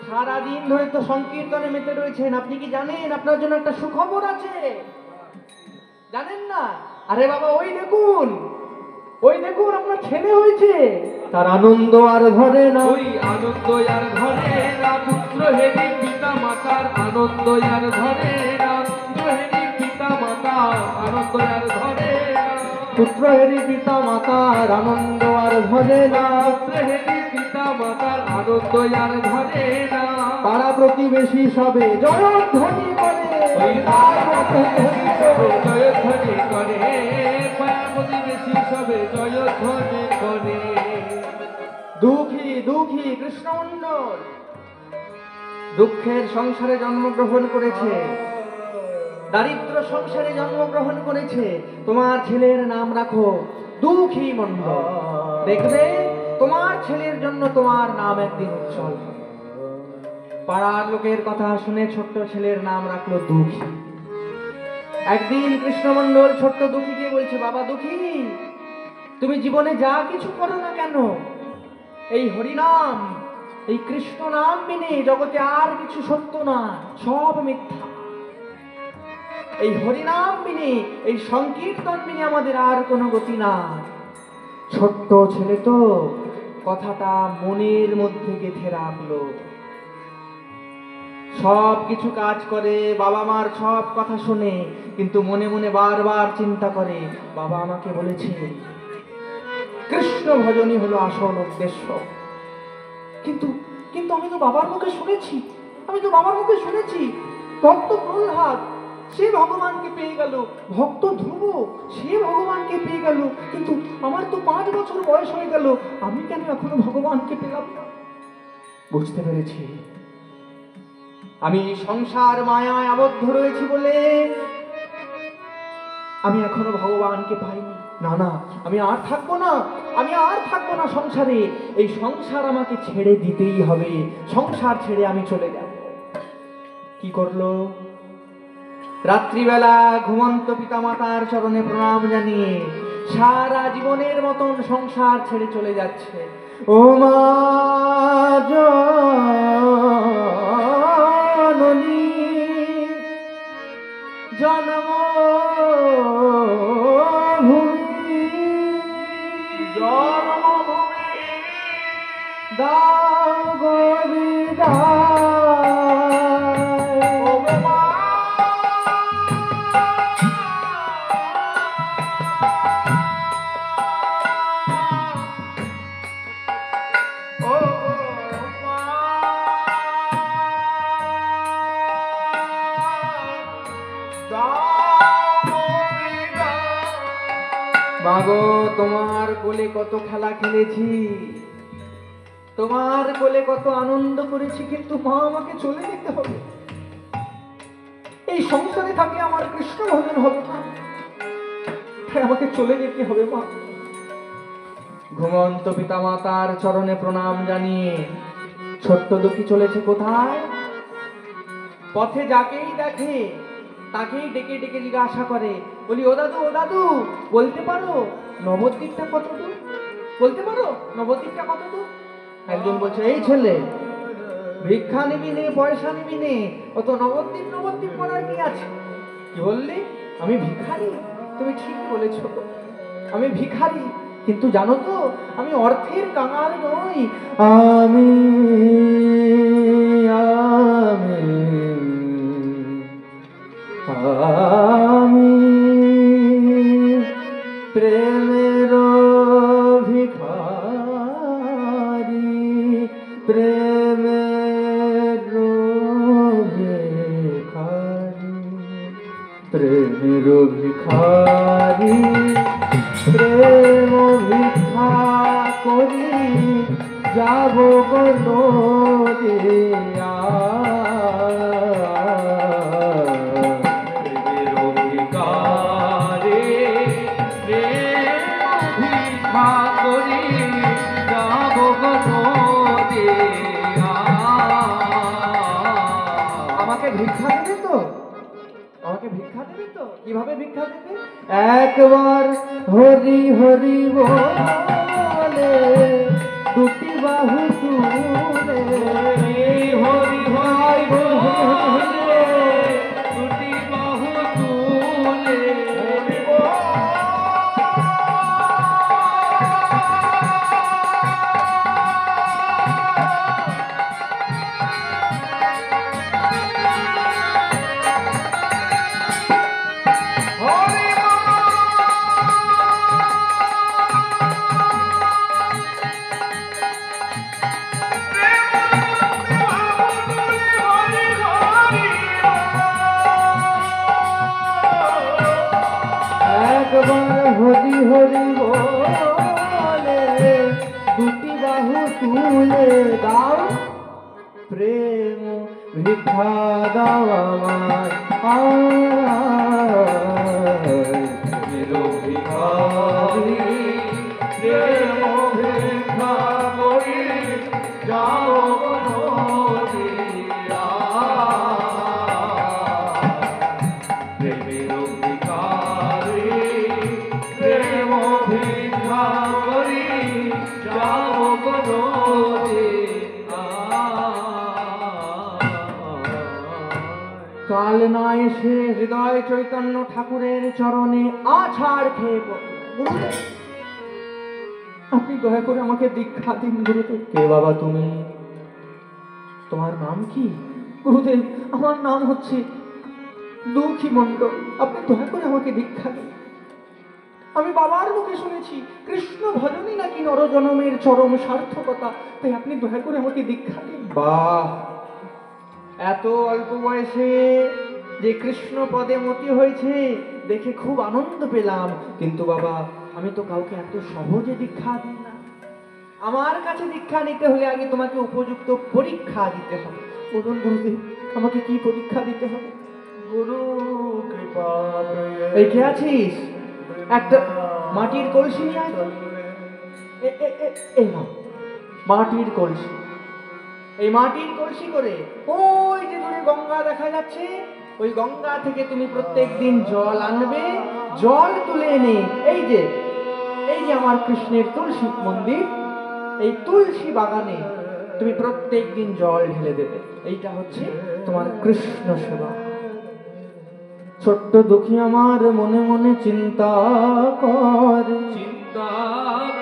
সারাদিন ধরে তো সংকীর্তনে মেতে রয়েছেন। আপনি কি জানেন আপনার জন্য একটা সুখবর আছে? জানেন না? আরে বাবা, ওই দেখুন, ওই দেখুন, আপনার ছেলে হয়েছে। তার আনন্দ আর ধরে না। ওই আনন্দ আর ধরে না। পুত্র হেরি পিতা মাতা মাতার আনন্দ আর ধরে না, হেরি পিতা মাতার আনন্দ আর ধরে না, পুত্র হেরি পিতা মাতার আনন্দ আর ধরে না, হেরি পিতা মাতার আনন্দ আর ধরে না। পাড়া প্রতিবেশী সবে জয়ধ্বনি করে, ওই প্রতিবেশী সবে জয়ধ্বনি করে, পাড়া প্রতিবেশী সবে জয়ধ্বনি করে। দুঃখী দুঃখী কৃষ্ণমণ্ডল দুঃখের সংসারে জন্মগ্রহণ করেছে, দারিদ্র সংসারে জন্মগ্রহণ করেছে। তোমার ছেলের নাম রাখো দুঃখী মণ্ডল, দেখবে তোমার ছেলের জন্য তোমার নাম একদিন উজ্জ্বল হবে। পাড়ার লোকের কথা শুনে ছোট্ট ছেলের নাম রাখলো দুঃখী। একদিন কৃষ্ণমণ্ডল ছোট্ট দুঃখীকে বলছে, বাবা দুঃখী, তুমি জীবনে যা কিছু করো না কেন, এই হরিনাম, এই কৃষ্ণ নাম বিনে জগতে আর কিছু সত্য না, সব মিথ্যা। এই হরিনাম বিনে, এই সংকীর্তন বিনে আমাদের আর কোনো গতি না। ছোট্ট ছেলে তো কথাটা মনের মধ্যে গেঁথে রাখলো। সব কিছু কাজ করে, বাবা মার সব কথা শুনে, কিন্তু মনে মনে বারবার চিন্তা করে, বাবা আমাকে বলেছে কৃষ্ণ ভজনই হলো আসল উদ্দেশ্য। কিন্তু কিন্তু আমি তো বাবার মুখে শুনেছি, ভক্ত প্রহ্লাদ সে ভগবানকে পেয়ে গেল, ভক্ত ধ্রুব সে ভগবানকে পেয়ে গেল, কিন্তু আমার তো 5 বছর বয়স হয়ে গেল, আমি কেন এখনো ভগবানকে পেলাম না? বুঝতে পেরেছি আমি সংসার মায়ায় আবদ্ধ রয়েছি বলে আমি এখনো ভগবানকে পাইনি। না না, আমি আর থাকবো না সংসারে। এই সংসার আমাকে ছেড়ে দিতেই হবে, সংসার ছেড়ে আমি চলে যাব। কি করলো? রাত্রিবেলা ঘুমন্ত পিতামাতার চরণে প্রণাম জানিয়ে সারা জীবনের মতন সংসার ছেড়ে চলে যাচ্ছে। ও মা জননী জন্মভূমি দাও গো মাগো, তোমার কোলে কত খেলা খেলেছি, তোমার কোলে কত আনন্দ করেছি, কিন্তু মা আমাকে চলে যেতে হবে। এই সংসারে থাকে আমার কৃষ্ণ ভজন হবে না, তাই আমাকে চলে যেতে হবে মা। ঘুমন্ত পিতামাতার চরণে প্রণাম জানিয়ে ছোট্ট দুঃখী চলেছে কোথায়? পথে যাকেই দেখে তাকেই ডেকে ডেকে জিজ্ঞাসা করে, বলি ও দাদু বলতে পারো নবদ্বীপটা কত দূর? একজন বলছে, এই ছেলে ভিক্ষা নিবি নে, পয়সা নিবি নে, অত নবদ্বীপ করার কি আছে? কি বললি? আমি ভিখারি? তুমি ঠিক বলেছ, আমি ভিখারি, কিন্তু জানো তো আমি অর্থের কাঙাল নই। আমি প্রেমের ভিখারি, প্রেমের ভিখারি, প্রেম ভিক্ষা করি যাব নদিয়া। আমাকে ভিক্ষা দেবে তো? কিভাবে ভিক্ষা দেবে? একবার হরি হরি বলে দুটি বাহু তুলে, হরি হরি বলে দুটি বাহু তুলে, হরি হরি বলে দুটি বাহু তুলে দাও প্রেম ভিক্ষা দাও আমায় ভিখারি প্রেম ভিক্ষা করি যাও বনদিয়া প্রেমের ভিখারি প্রেম ভিক্ষা করি যাও বনদিয়া কাল না এসে হৃদয় চৈতন্য ঠাকুরের চরণে আছাড় খেয়ে পড়ল। গুরুদেব, আপনি দয়া করে আমাকে দীক্ষা দিন গুরুদেব। কে বাবা তুমি? তোমার নাম কি? গুরুদেব, আমার নাম হচ্ছে দুঃখী মণ্ডল। আপনি দয়া করে আমাকে দীক্ষা দিন। আমি বাবার মুখে শুনেছি কৃষ্ণ ভজনই নাকি নরজনমের চরম সার্থকতা, তাই আপনি দয়া করে আমাকে দীক্ষা দিন। বাহ, এত অল্প বয়সে যে কৃষ্ণ পদে মতি হয়েছে দেখে খুব আনন্দ পেলাম, কিন্তু বাবা আমি তো কাউকে এত সহজে দীক্ষা দিই না। আমার কাছে দীক্ষা নিতে হলে আগে তোমাকে উপযুক্ত পরীক্ষা দিতে হবে। বলুন গুরুদেব, আমাকে কি পরীক্ষা দিতে হবে? গুরু কৃপা এই কে আছিস? একটা মাটির কলসি নিয়ে আয় তো। এই নাও মাটির কলসি। এই মাটির কলসি করে ওই যে দূরে গঙ্গা দেখা যাচ্ছে, ওই গঙ্গা থেকে তুমি প্রত্যেকদিন জল আনবে। জল তুলে এনে এই যে আমার কৃষ্ণের তুলসী মন্দির, এই তুলসী বাগানে তুমি প্রত্যেকদিন জল ঢেলে দেবে। এইটা হচ্ছে তোমার কৃষ্ণ সেবা। ছোট্ট দুঃখী আমার মনে মনে চিন্তা করে, চিন্তা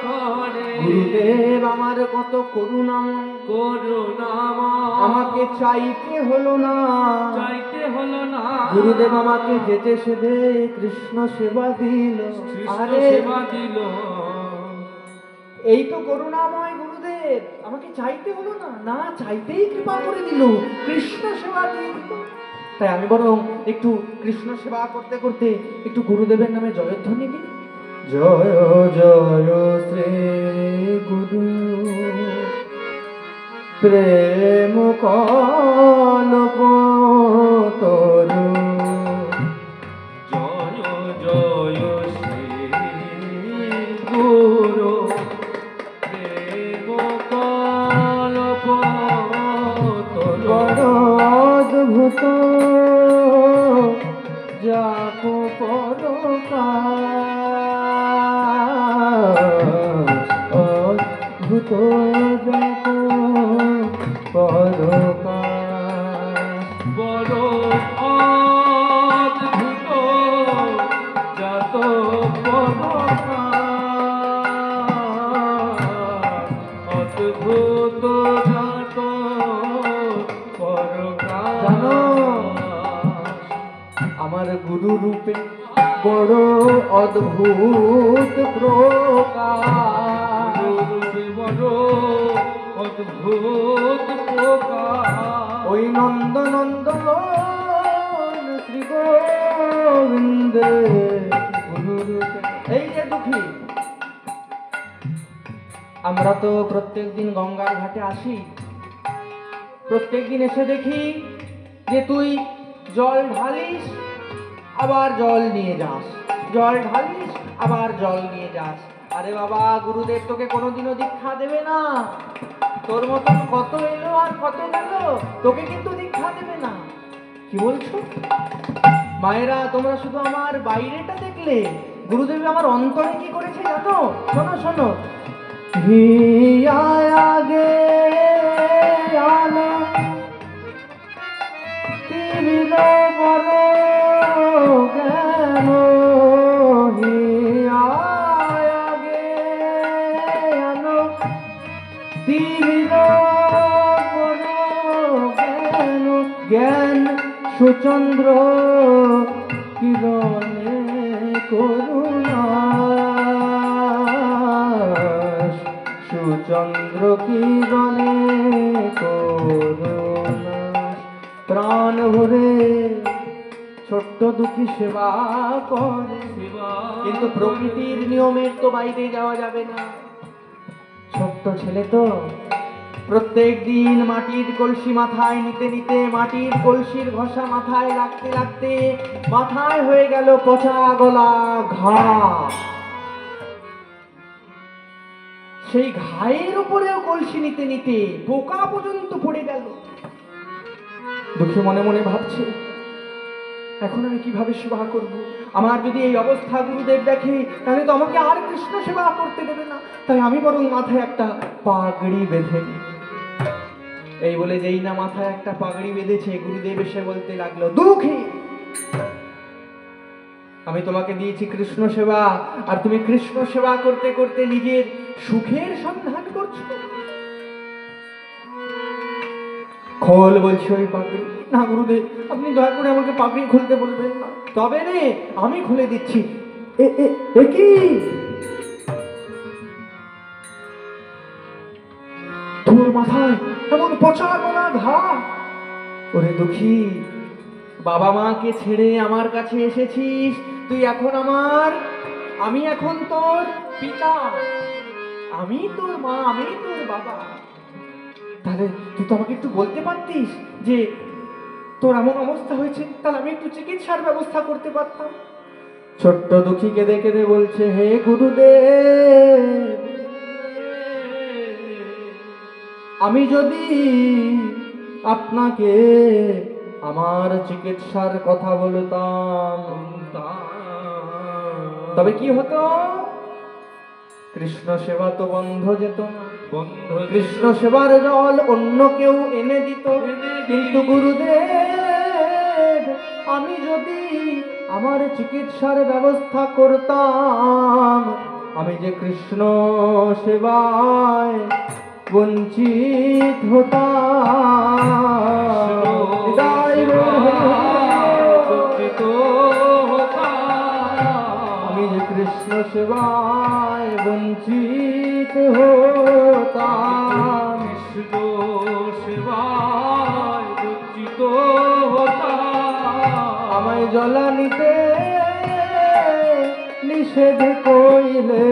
করে গুরুদেব আমার কত করুণাময়, করুণাময় আমাকে চাইতে হলো না, চাইতে হলো না গুরুদেব আমাকে যেতে সেদে কৃষ্ণ সেবা দিল। কৃষ্ণ আরে সেবা দিল। এই তো করুণাময় গুরুদেব, আমাকে চাইতে হলো না, না চাইতেই কৃপা করে দিল, কৃষ্ণ সেবা দিয়ে দিল। তাই আমি বরং একটু কৃষ্ণ সেবা করতে করতে একটু গুরুদেবের নামে জয়ধ্বনি দিই। জয় জয় শ্রী গুরু প্রেম কল্প তরু। জয় জয় শ্রী গুরু প্রেম কল্প বড় অদ্ভুত যাকো পরকাশ, অদ্ভুত যাকো পরকাশ। বড় অদ্ভুত যত পরকাশ, অদ্ভুত যত পরকাশ। জানো, আমার গুরু রূপে বড় অদ্ভুত প্রকাশ। গুরুবে বড় অদ্ভুত প্রকাশ। ওই নন্দ নন্দন শ্রী গোবিন্দ গুরু রূপে। এই যে দুঃখী, আমরা তো প্রত্যেকদিন গঙ্গার ঘাটে আসি, প্রত্যেকদিন এসে দেখি যে তুই জল ঢালিস আবার জল নিয়ে যাস, জল ঢালিস আবার জল নিয়ে যাস। আরে বাবা, গুরুদেব তোকে কোনোদিনও দীক্ষা দেবে না। তোর মতন কত এলো আর কত গেল, তোকে কিন্তু দীক্ষা দেবে না। কি বলছো মায়েরা? তোমরা শুধু আমার বাইরেটা দেখলে, গুরুদেব আমার অন্তরে কি করেছে জানো? শোনো শোনো। হিয়া আগে আলো তীব্র বড় জ্ঞান, হিয়া আগে আলো তীব্র বড় জ্ঞান, জ্ঞান সুচন্দ্র কিরণে করুণা, সুচন্দ্র কিরণে করুণা। প্রাণ ভরে ছোট্ট ছোট্ট দুঃখী সেবা করে, সেবা কিন্তু প্রকৃতির নিয়মের তো বাইরে যাওয়া যাবে না। ছোট্ট ছেলে তো প্রত্যেক দিন মাটির কলসি মাথায় নিতে নিতে, মাটির কলসির ঘষা মাথায় রাখতে রাখতে মাথায় হয়ে গেল পচা গলা ঘা। সেই ঘায়ের উপরেও কলসি নিতে নিতে পোকা পর্যন্ত পড়ে গেল। দুঃখী মনে মনে ভাবছে, এখন আমি কিভাবে সেবা করব? আমার যদি এই অবস্থা গুরুদেব দেখে, তাহলে তো আমাকে আর কৃষ্ণ সেবা করতে দেবে না। তাই আমি বরং মাথায় একটা পাগড়ি বেঁধে নিই। এই বলে যেই না মাথায় একটা পাগড়ি বেঁধেছে, গুরুদেব এসে বলতে লাগলো, দুঃখী, আমি তোমাকে দিয়েছি কৃষ্ণ সেবা, আর তুমি কৃষ্ণ সেবা করতে করতে নিজের সুখের সন্ধান করছো। খোল বলছি ওই পাগড়ি। না গুরুদেব, আপনি দয়া করে আমাকে পাগড়ি খুলতে বলবেন না। তবে রে, আমি খুলে দিচ্ছি। এ কি? তোর মাথায় এমন পচা গলা ঘা? ওরে দুঃখী, বাবা মাকে ছেড়ে আমার কাছে এসেছিস তুই, এখন আমার, আমি এখন তোর পিতা, আমি তোর মা, আমি তোর বাবা। তাহলে তুই তো আমাকে একটু বলতে পারতিস যে তোর এমন অবস্থা হয়েছে, তাহলে আমি একটু চিকিৎসার ব্যবস্থা করতে পারতাম। ছোট্ট দুঃখী কেঁদে কেঁদে বলছে, হে গুরুদেব, আমি যদি আপনাকে আমার চিকিৎসার কথা বলতাম, তবে কি হতো? কৃষ্ণ সেবা তো বন্ধ যেত না। কৃষ্ণ সেবার জল অন্য কেউ এনে দিত। কিন্তু গুরুদেব, আমি যদি আমার চিকিৎসার ব্যবস্থা করতাম, আমি যে কৃষ্ণ সেবায় বঞ্চিত হতাম। আমি যে কৃষ্ণ সেবায় বঞ্চিত হতাম। কৃষ্ণ সেবায় বঞ্চিত হতাম। আমায় জ্বলানিতে নিষেধ কইলে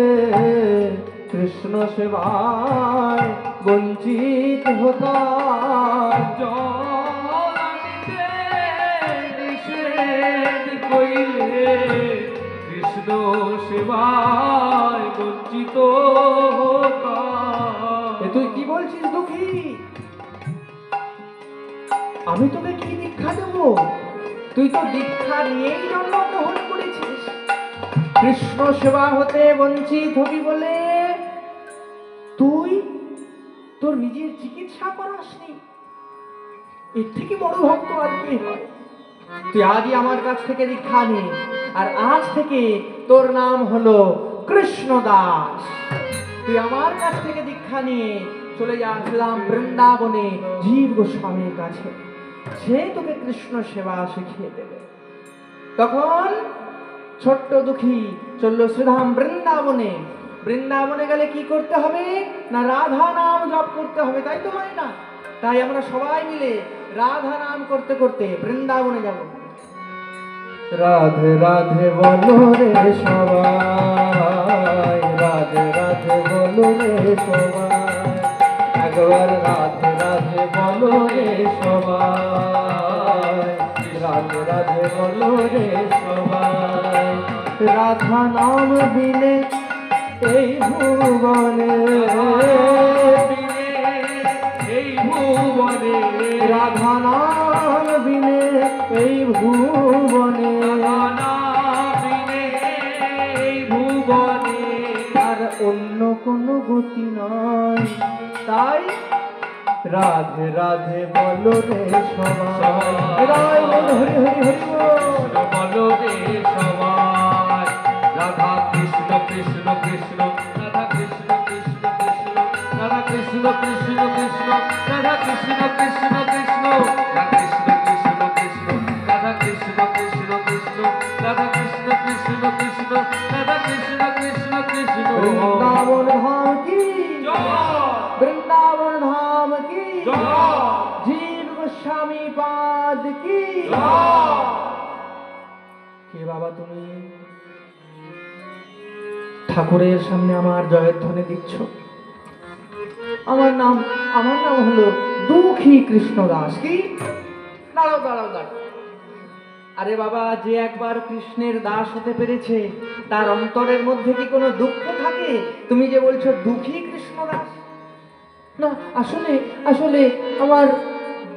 কৃষ্ণ সেবায় বঞ্চিত হতাম। জলানিতে নিষেধ কইলে কৃষ্ণ সেবায় বঞ্চিত হতাম। এ তুই কি বলছিস দুঃখী? আমি তোকে কি দীক্ষা দেব? তুই তো দীক্ষা নিয়েই জন্মগ্রহণ করেছিস। কৃষ্ণ সেবা হতে বঞ্চিত হবি বলে তুই তোর নিজের চিকিৎসা করাসনি। এর থেকে বড় ভক্ত আর কি হয়? তুই আজই আমার কাছ থেকে দীক্ষা নে, আর আজ থেকে তোর নাম হলো কৃষ্ণ দাস। তুই আমার কাছ থেকে দীক্ষা নিয়ে চলে আসলাম বৃন্দাবনে জীব গোস্বামীর কাছে। সে তোকে কৃষ্ণ সেবা শিখিয়ে দেবে। তখন ছোট্ট দুঃখী চলল শ্রীধাম বৃন্দাবনে। বৃন্দাবনে গেলে কি করতে হবে না? রাধা নাম জপ করতে হবে, তাই তো হয় না? তাই আমরা সবাই মিলে রাধা নাম করতে করতে বৃন্দাবনে যাব। রাধে রাধে বলো রে সবাই, রাধে রাধে বলো রে সবাই, একবার রাধে রাধে বলো রে সবাই, রাধে রাধে বলো রে সবাই। রাধা নাম বিনে এই ভুবনে, এই ভুবনে, রাধা নাম বিনে এই ভুবনে, এই ভুবনে আর অন্য কোনো গতি নয়। তাই রাধে রাধে বলো রে সবাই, রায় বলো হরি হরি হরি বল। বলো রে সবাই, রাধা কৃষ্ণ কৃষ্ণ কৃষ্ণ, রাধা কৃষ্ণ কৃষ্ণ কৃষ্ণ, রাধা কৃষ্ণ কৃষ্ণ কৃষ্ণ, রাধা কৃষ্ণ কৃষ্ণ কৃষ্ণ, রাধা কৃষ্ণ কৃষ্ণ কৃষ্ণ, রাধা কৃষ্ণ কৃষ্ণ কৃষ্ণ, রাধা কৃষ্ণ কৃষ্ণ কৃষ্ণ, রাধা কৃষ্ণ কৃষ্ণ কৃষ্ণ। বৃন্দাবন ধাম কি জয়, বৃন্দাবন ধাম কি জয়, জীব গোস্বামী পাদ কি। জয়। বাবা তুমি ঠাকুরের সামনে আমার জয়ধ্বনি দিচ্ছ? আমার নাম হলো দুঃখী কৃষ্ণ দাস। কি? দাঁড়াও দাঁড়াও দাঁড়াও। আরে বাবা, যে একবার কৃষ্ণের দাস হতে পেরেছে তার অন্তরের মধ্যে কি কোনো দুঃখ থাকে? তুমি যে বলছো দুঃখী কৃষ্ণ দাস। না, আসলে আসলে আমার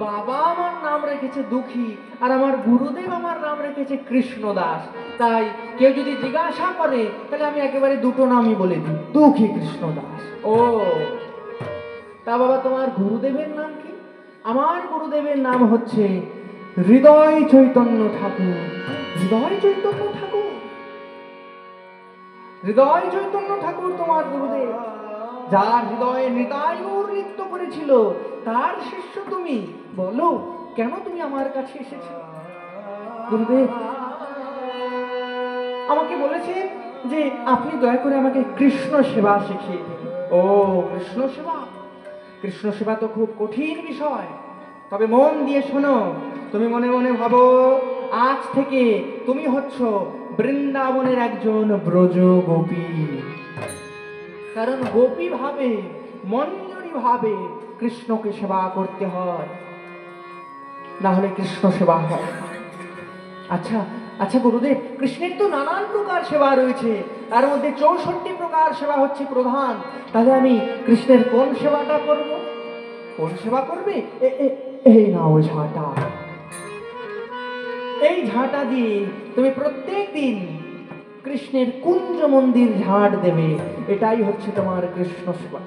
বাবা আমার নাম রেখেছে দুঃখী, আর আমার গুরুদেব আমার নাম রেখেছে কৃষ্ণ দাস। তাই কেউ যদি জিজ্ঞাসা করে তাহলে আমি একেবারে দুটো নামই বলে দিই, দুঃখী কৃষ্ণ দাস। ও তা বাবা, তোমার গুরুদেবের নাম কি? আমার গুরুদেবের নাম হচ্ছে হৃদয় চৈতন্য ঠাকুর। হৃদয় চৈতন্য ঠাকুর? হৃদয় চৈতন্য ঠাকুর তোমার গুরুদেব? যার হৃদয়ে নিতাই গৌর নৃত্য করেছিল তার শিষ্য তুমি? বলো, কেন তুমি আমার কাছে এসেছো? গুরুদেব আমাকে বলেছেন যে আপনি দয়া করে আমাকে কৃষ্ণ সেবা শিখিয়ে দিন। ও, কৃষ্ণ সেবা? কৃষ্ণ সেবা তো খুব কঠিন বিষয়। তবে মন দিয়ে শোনো, তুমি মনে মনে ভাবো আজ থেকে তুমি হচ্ছ বৃন্দাবনের একজন ব্রজ গোপী। কারণ গোপী ভাবে, মঞ্জুরি ভাবে কৃষ্ণকে সেবা করতে হয়, না হলে কৃষ্ণ সেবা হয় না। আচ্ছা আচ্ছা গুরুদেব, কৃষ্ণের তো নানান প্রকার সেবা রয়েছে, তার মধ্যে 64 প্রকার সেবা হচ্ছে প্রধান। তাহলে আমি কৃষ্ণের কোন সেবাটা করব? কোন সেবা করবে? এই নাও ঝাঁটা। এই ঝাঁটা দিয়ে তুমি প্রত্যেক দিন কৃষ্ণের কুঞ্জ মন্দির ঝাড় দেবে। এটাই হচ্ছে তোমার কৃষ্ণ সেবা।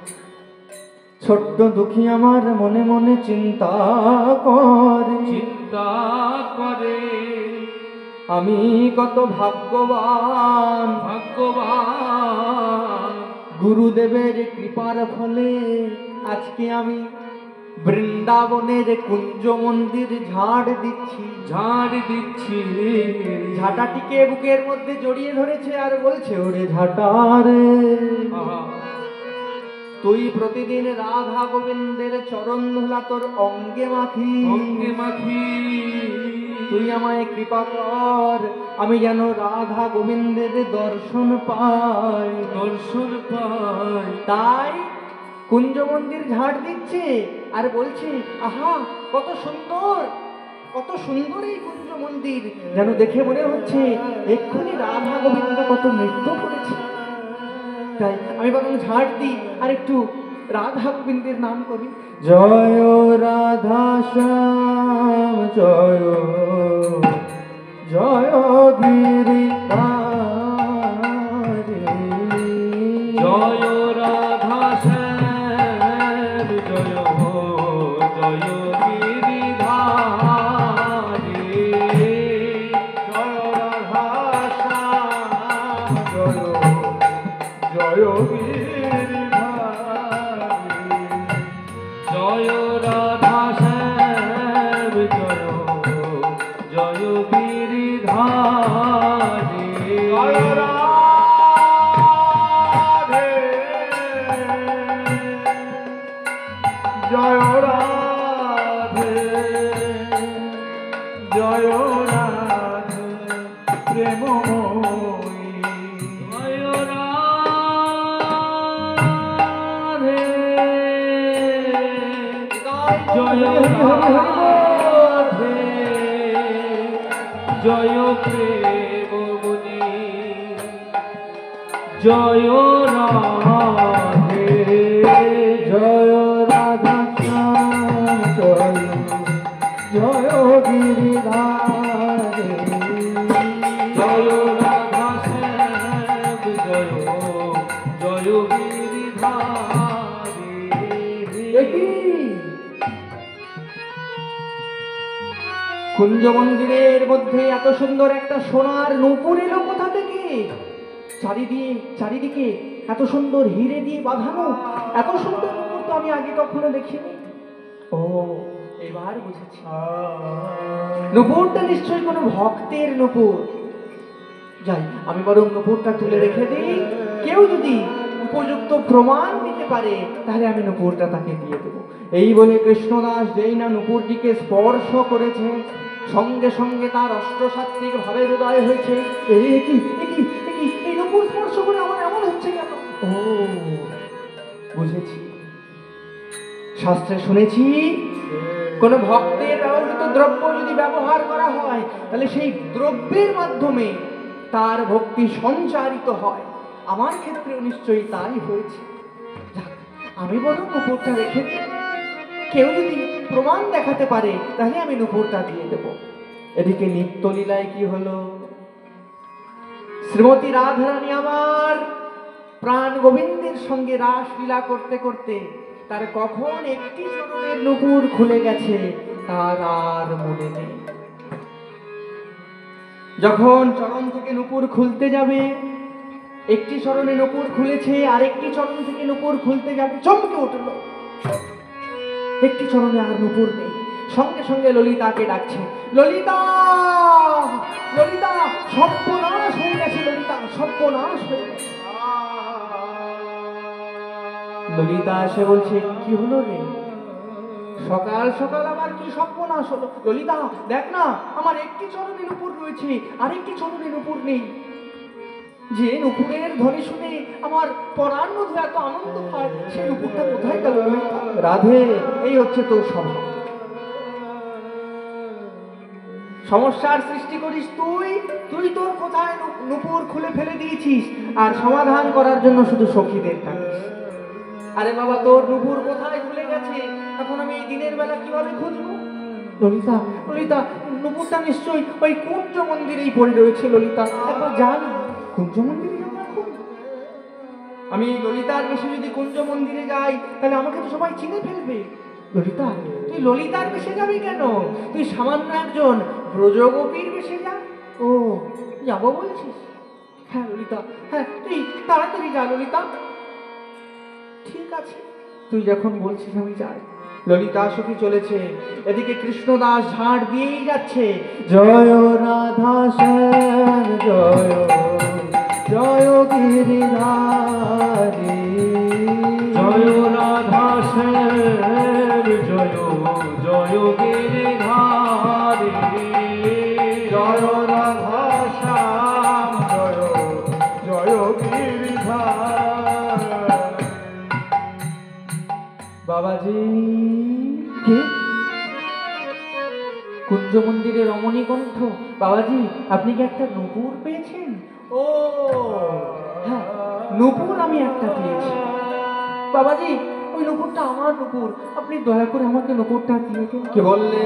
ছোট্ট দুঃখী আমার মনে মনে চিন্তা করে আমি কত ভাগ্যবান, গুরুদেবের কৃপার ফলে আজকে আমি বৃন্দাবনের কুঞ্জ মন্দির ঝাড় দিচ্ছি। ঝাঁটাটিকে বুকের মধ্যে জড়িয়ে ধরেছে আর বলছে, ওরে ঝাঁটা রে, তুই প্রতিদিন রাধা গোবিন্দের চরণ ধুলা তোর অঙ্গে মাখি। তুই আমায় কৃপা কর, আমি যেন রাধা গোবিন্দের দর্শন পাই। তাই কুঞ্জ মন্দির ঝাড় দিচ্ছে আর বলছে, আহা কত সুন্দর, কত সুন্দর এই কুঞ্জ মন্দির, যেন দেখে মনে হচ্ছে এক্ষুনি রাধা গোবিন্দ কত নৃত্য করেছে। তাই আমি বরং ঝাড় দিই আর একটু রাধা গোবিন্দের নাম করি। জয় রাধা শ্যাম, জয় জয় গিরিধারী, জয় রাধা শ্যাম, জয় জয় গিরিধারী, জয় রাধা শ্যাম, জয় জয় গিরিধারী, জয় রাধা শ্যাম, জয় জয় গিরিধারী, জয় রাধে, জয় রাধে, জয় রাধে প্রেমময়ী, জয় রাধে, জয় রাধে, জয় প্রেমময়ী, জয় রাধে, জয় রাধা শ্যাম, জয় জয় গিরিধারী, জয় রাধা শ্যাম, জয় জয় গিরিধারী। কুঞ্জ মন্দিরের মধ্যে এত সুন্দর একটা সোনার নূপুর এলো কোথা থেকে? চারিদিকে এত সুন্দর হিরে দিয়ে বাঁধানো, এত সুন্দর নূপুর তো আমি আগে কখনো দেখিনি। ও, এবার বুঝেছি, নূপুরটা নিশ্চয়ই কোনো ভক্তের নূপুর। যাই, আমি বরং নূপুরটা তুলে রেখে দিই, কেউ যদি উপযুক্ত প্রমাণ দিতে পারে তাহলে আমি নূপুরটা তাকে দিয়ে দেবো। এই বলে কৃষ্ণদাস যেই না নূপুরটিকে স্পর্শ করেছে, সঙ্গে সঙ্গে তার অষ্টসাত্ত্বিক ভাবের উদয় হয়েছে। এই নূপুর স্পর্শ করে আমার এমন হচ্ছে কেন? ও বুঝেছি, শাস্ত্রে শুনেছি কোন ভক্তের ব্যবহৃত দ্রব্য যদি ব্যবহার করা হয় তাহলে সেই দ্রব্যের মাধ্যমে তার ভক্তি সঞ্চারিত হয়। আমার ক্ষেত্রে নিশ্চয়ই তাই হয়েছে। যাক, আমি বরং নূপুরটা রেখে দিই। কেউ যদি প্রমাণ দেখাতে পারে তাহলে আমি নূপুরটা দিয়ে দেব। এদিকে নিত্যলীলায় কি হলো? শ্রীমতী রাধারানী আমার প্রাণ গোবিন্দের সঙ্গে রাসলীলা করতে করতে তার কখন একটি চরণের নূপুর খুলে গেছে তার আর মনে নেই। যখন চরণ থেকে নূপুর খুলতে যাবে, একটি চরণে নূপুর খুলেছে, আরেকটি চরণ থেকে নূপুর খুলতে যাবে, চমকে উঠল, একটি চরণে আর নূপুর নেই। সঙ্গে সঙ্গে ললিতাকে ডাকছে, ললিতা, ললিতা, সর্বনাশ হয়ে গেছে, ললিতা, সর্বনাশ হয়ে গেছে। ললিতা এসে বলছে, কি হলো রে? সকাল সকাল আমার কি সর্বনাশ হলো? ললিতা, দেখ না, আমার একটি চরণের উপর রয়েছে, আরেকটি চরণের উপর নেই। যে নুপুরের ধ্বনি শুনে আমার পরাণ মধ্যে এত আনন্দ হয়, সেই নুপুরটা কোথায় গেল? রাধে, এই হচ্ছে তোর স্বভাব। সমস্যার সৃষ্টি করিস তুই, তুই তোর কোথায় নুপুর খুলে ফেলে দিয়েছিস, আর সমাধান করার জন্য শুধু সখীদের ডাকিস। আরে বাবা, তোর নুপুর কোথায় খুলে গেছে, এখন আমি এই দিনের বেলা কিভাবে খুঁজবো? ললিতা, ললিতা, নুপুরটা নিশ্চয়ই ওই কুঞ্জ মন্দিরেই পড়ে রয়েছে। ললিতা, একবার যা না, কুঞ্জ মন্দিরে যাবো এখন? আমি ললিতার বেশে যদি কুঞ্জ মন্দিরে যাই তাহলে আমাকে তো সবাই চিনে ফেলবে। ললিতা, তুই ললিতার বেশে যাবি কেন? তুই সামান্য একজন ব্রজগোপীর বেশে যা। ও, যাবো বলছিস? হ্যাঁ ললিতা, হ্যাঁ, তুই তাড়াতাড়ি যা ললিতা। ঠিক আছে, তুই যখন বলছিস আমি যাই। ললিতা সখী চলেছে, এদিকে কৃষ্ণদাস ঝাড় দিয়েই যাচ্ছে, জয় রাধা শ্যাম, জয় জয় গিরিধারী, জয় রাধা শ্যাম, জয় জয় গিরিধারী, জয় রাধা শ্যাম, জয় জয় গিরিধারী। বাবাজি, কে? কুঞ্জ মন্দিরে রমণীকণ্ঠ। বাবাজি, আপনি কি একটা নূপুর পেয়েছেন? ও হ্যাঁ, নূপুর আমি একটা পেয়েছি। বাবাজি, ওই নূপুরটা আমার নূপুর, আপনি দয়া করে আমাকে নূপুরটা দিয়ে দিন। কে বললে?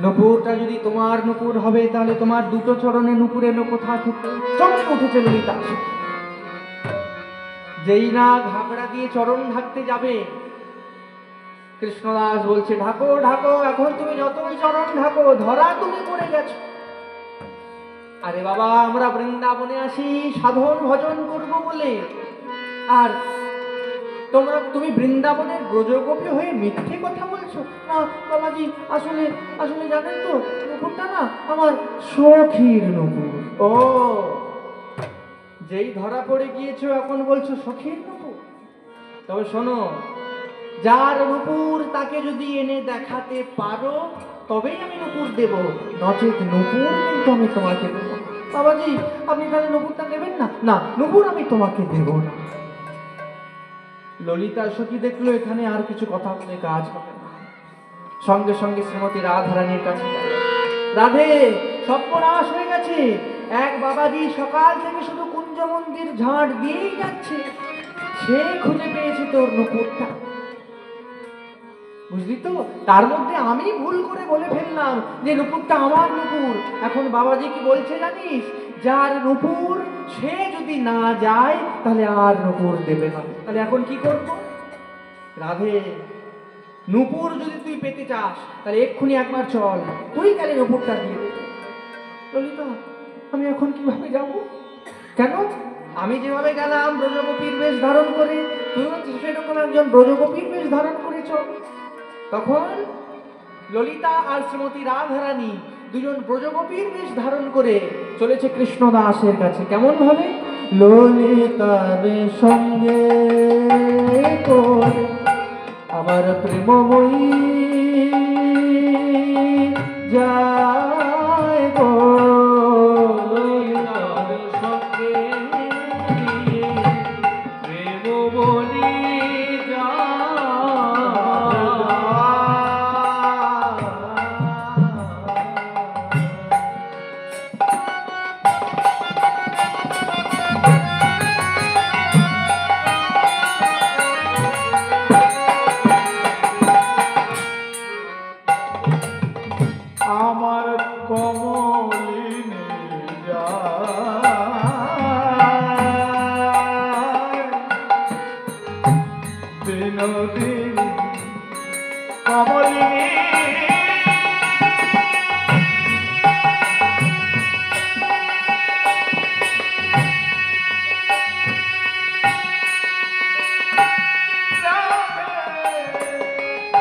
নূপুরটা যদি তোমার নূপুর হবে তাহলে তোমার দুটো চরণে নূপুর এলো কোথা থেকে? চমকে উঠেছে ললিতা। যেই না ঘাগড়া দিয়ে চরণ ঢাকতে যাবে, কৃষ্ণদাস বলছে, ঢাকো ঢাকো, এখন তুমি যতই চরণ ঢাকো, ধরা তুমি পড়ে গেছো। আরে বাবা, আমরা বৃন্দাবনে আসি সাধন ভজন করব বলে, আর তুমি বৃন্দাবনের ব্রজগোপী হয়ে মিথ্যে কথা বলছো। না বাবাজি, আসলে আসলে জানেন তো, নূপুরটা না আমার সখীর নূপুর। ও, যেই ধরা পড়ে গিয়েছো এখন বলছো সখীর নূপুর? তবে শোনো, যার নূপুর তাকে যদি এনে দেখাতে পারো তবেই আমি নূপুর দেব, নচেত নূপুর কিন্তু আমি তোমাকে দেবো। বাবাজি, আপনি তাহলে নূপুরটা নেবেন না? না, নূপুর আমি তোমাকে দেব না। ললিতা সখী দেখলো এখানে আর কিছু কথা বলে কাজ হবে না, সঙ্গে সঙ্গে শ্রীমতী রাধারানীর কাছে গেল। রাধে, সর্বনাশ হয়ে গেছে। এক বাবাজি সকাল থেকে শুধু কুঞ্জ মন্দির ঝাড় দিয়েই যাচ্ছে, সে খুঁজে পেয়েছে তোর নূপুরটা। বুঝলি তো, তার মধ্যে আমি ভুল করে বলে ফেললাম যে নূপুরটা আমার নূপুর। এখন বাবাজি কি বলছে জানিস? যার নূপুর সে যদি না যায় তাহলে আর নূপুর দেবে না। তাহলে এখন কি করব? রাধে, নূপুর যদি তুই পেতে চাস তাহলে এক্ষুনি একবার চল, তুই গেলে নূপুরটা দিয়ে দে। ললিতা, আমি এখন কিভাবে যাব? কেন? আমি যেভাবে গেলাম ব্রজগোপীর বেশ ধারণ করে, তুইও সেরকম একজন ব্রজগোপীর বেশ ধারণ করে চল। তখন ললিতা আর শ্রীমতী রাধারানী দুজন ব্রজগোপীর বেশ ধারণ করে চলেছে কৃষ্ণদাসের কাছে। কেমন ভাবে? ললিতার সঙ্গে আমার প্রেমময়ী যায় গো ললিতার সঙ্গে নিয়ে প্রেম বলি আমার কমলিনী বিনোদিনী কমলিনী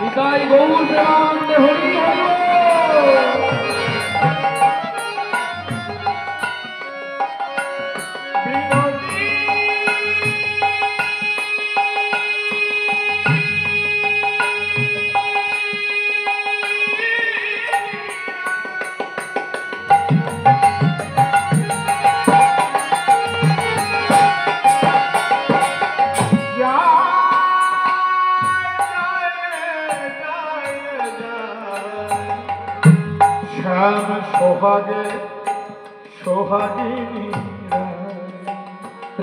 নিতাই গৌর প্রেমানন্দে হরি হরি বল। শ্যাম সোহাগে সোহাগিনী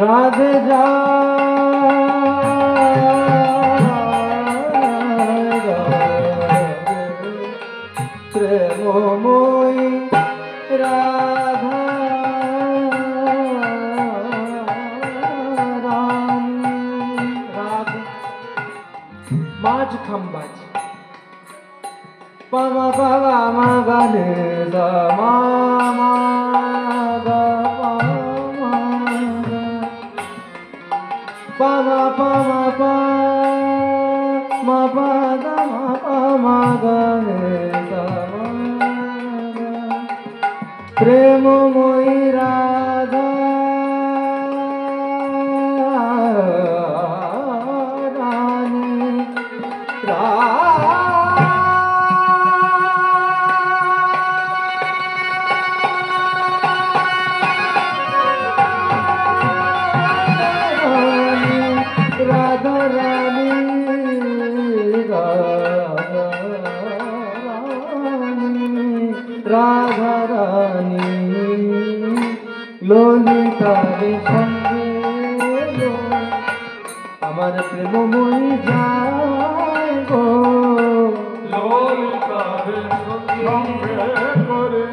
রাধে প্রেমময়ী রাধা রাধা মাঝ খাম্বাজ পামা পাবা মা গানে দা মা মা দা পামা পামা পা মা পা দা মা পা মা গানে দা মা প্রেমময়ী রাধা রানী রাধা রানী রাধা রানী ললিতার সঙ্গে আমার প্রেমময়ী যায় গো ললিতার সঙ্গে করে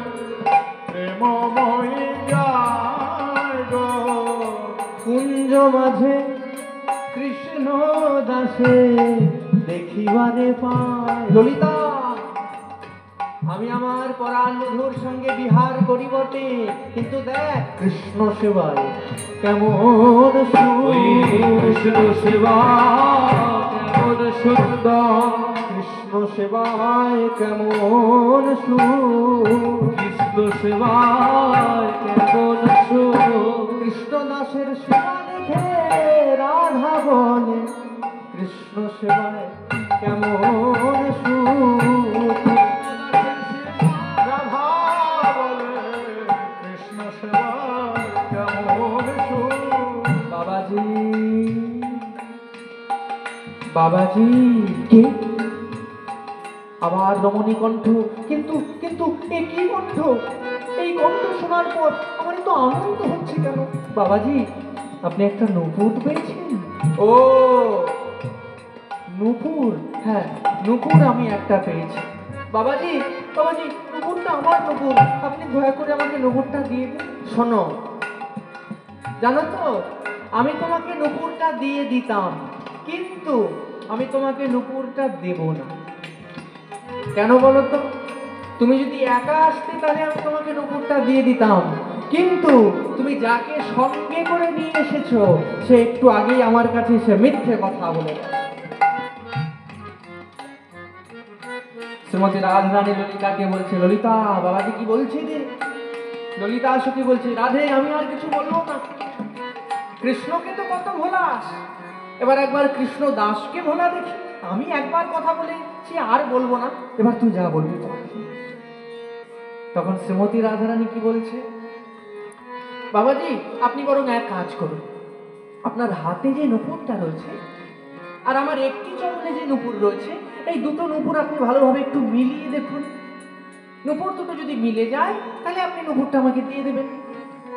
প্রেমময়ী যায় গো কুঞ্জ মাঝে কৃষ্ণ দাসে দেখিবারে পায় ললিতা আমি আমার পরাণ বধূর সঙ্গে বিহার করি বটে, কিন্তু দেখ কৃষ্ণ সেবায় কেমন ওই কৃষ্ণ সেবা কেমন সুন্দর, কৃষ্ণ সেবায় কেমন কৃষ্ণ সেবায় কেমন কৃষ্ণ দাসের সেবা দেখে রাধা বলে কৃষ্ণ সেবায় কেমন রাধা বলে কৃষ্ণ সেবা কেমন বাবাজি বাবাজি কে আবার রমণী কণ্ঠ, কিন্তু কিন্তু এ কি কণ্ঠ? এই কণ্ঠ শোনার পর আমার তো আনন্দ হচ্ছে কেন? বাবাজি আপনি একটা নূপুর পেয়েছেন? ও নূপুর, হ্যাঁ নূপুর আমি একটা পেয়েছি। বাবাজি বাবাজি নূপুরটা আমার নূপুর, আপনি দয়া করে আমাকে নূপুরটা দিয়ে দিন। শোনো জানো তো আমি তোমাকে নূপুরটা দিয়ে দিতাম, কিন্তু আমি তোমাকে নূপুরটা দেব না। কেন বলো তো? তুমি যদি একা আসতে তাহলে আমি তোমাকে নূপুরটা দিয়ে দিতাম, কিন্তু তুমি যাকে সঙ্গে করে নিয়ে এসেছো সে একটু আগেই আমার কাছে এসে মিথ্যে কথা বলে গেছে। শ্রীমতী রাধারানী ললিতাকে বলছে, ললিতা বাবাজি কি বলছে রে? ললিতা সখী বলছে, রাধে আমি আর কিছু বলবো না, কৃষ্ণকে তো কত ভোলাস, এবার একবার কৃষ্ণ দাসকে ভোলা দেখি। আমি একবার কথা বলেছি আর বলবো না, এবার তুই যা বলবি। তখন শ্রীমতী রাধারানী কি বলছে, বাবাজি আপনি বরং এক কাজ করুন, আপনার হাতে যে নুপুরটা রয়েছে আর আমার একটি চরণে যে নুপুর রয়েছে, এই দুটো নুপুর আপনি ভালোভাবে একটু মিলিয়ে দেখুন। নুপুর দুটো যদি মিলে যায় তাহলে আপনি নুপুরটা আমাকে দিয়ে দেবেন।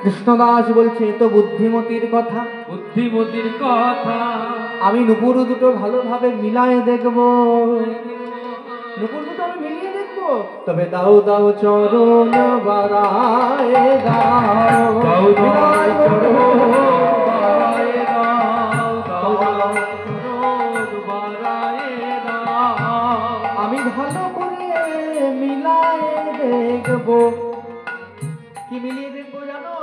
কৃষ্ণদাস বলছে, এ তো বুদ্ধিমতির কথা, বুদ্ধিমতির কথা আমি নুপুর দুটো ভালোভাবে মিলায়ে দেখব, নুপুর দুটো আমি মিলিয়ে দেখবো। তবে দাও দাও চরণ বাড়ায়ে দাও, দাও দাও হৃদয় চরণ বাড়ায়ে দাও, দাও দাও চরণ বাড়ায়ে দাও। আমি ভালো করে মিলায়ে দেখব। কি মিলিয়ে দেখবো জানো?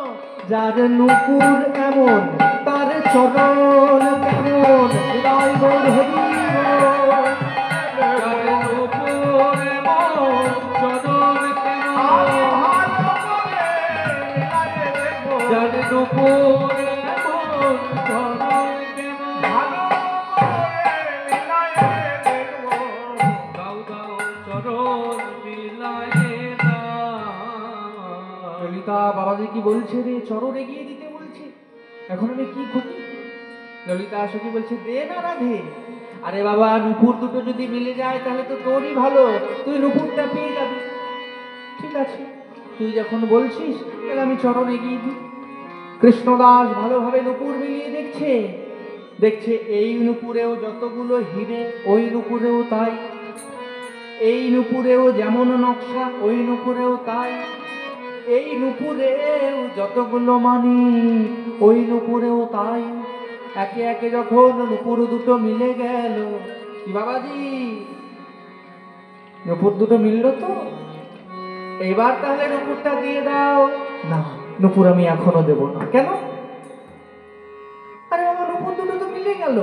যার নুপুর এমন তার চরণ কেমন, হৃদয় গৌর হরি বল। যার নূপুর এমন চরণ কেমন, যার নূপুর এমন চরণ কেমন, দাও দাও চরণ মিলায়ে দাও। ললিতা বাবাজি কি বলছে রে, চরণ এগিয়ে দিতে বলছে, এখন আমি কি করি? ললিতা সখী বলছে, দে না রাধে। আরে বাবা, নুপুর দুটো যদি মিলে যায় তাহলে তো তোরই ভালো, তুই নুপুরটা পেয়ে যাবি। ঠিক আছে, তুই যখন বলছিস তাহলে আমি চরণ এগিয়ে দিই। কৃষ্ণদাস ভালোভাবে নুপুর মিলিয়ে দেখছে, দেখছে এই নুপুরেও যতগুলো হিরে ওই নুপুরেও তাই, এই নুপুরেও যেমন নকশা ওই নুপুরেও তাই, এই নুপুরেও যতগুলো মানি ওই নুপুরেও তাই। একে একে যখন নুপুর দুটো মিলে গেল, কি বাবাজি নুপুর দুটো মিললো তো, এবার তাহলে নুপুরটা দিয়ে দাও। না, নুপুর আমি এখনো দেব না। কেন? আরে বাবা, নুপুর দুটো তো মিলে গেল,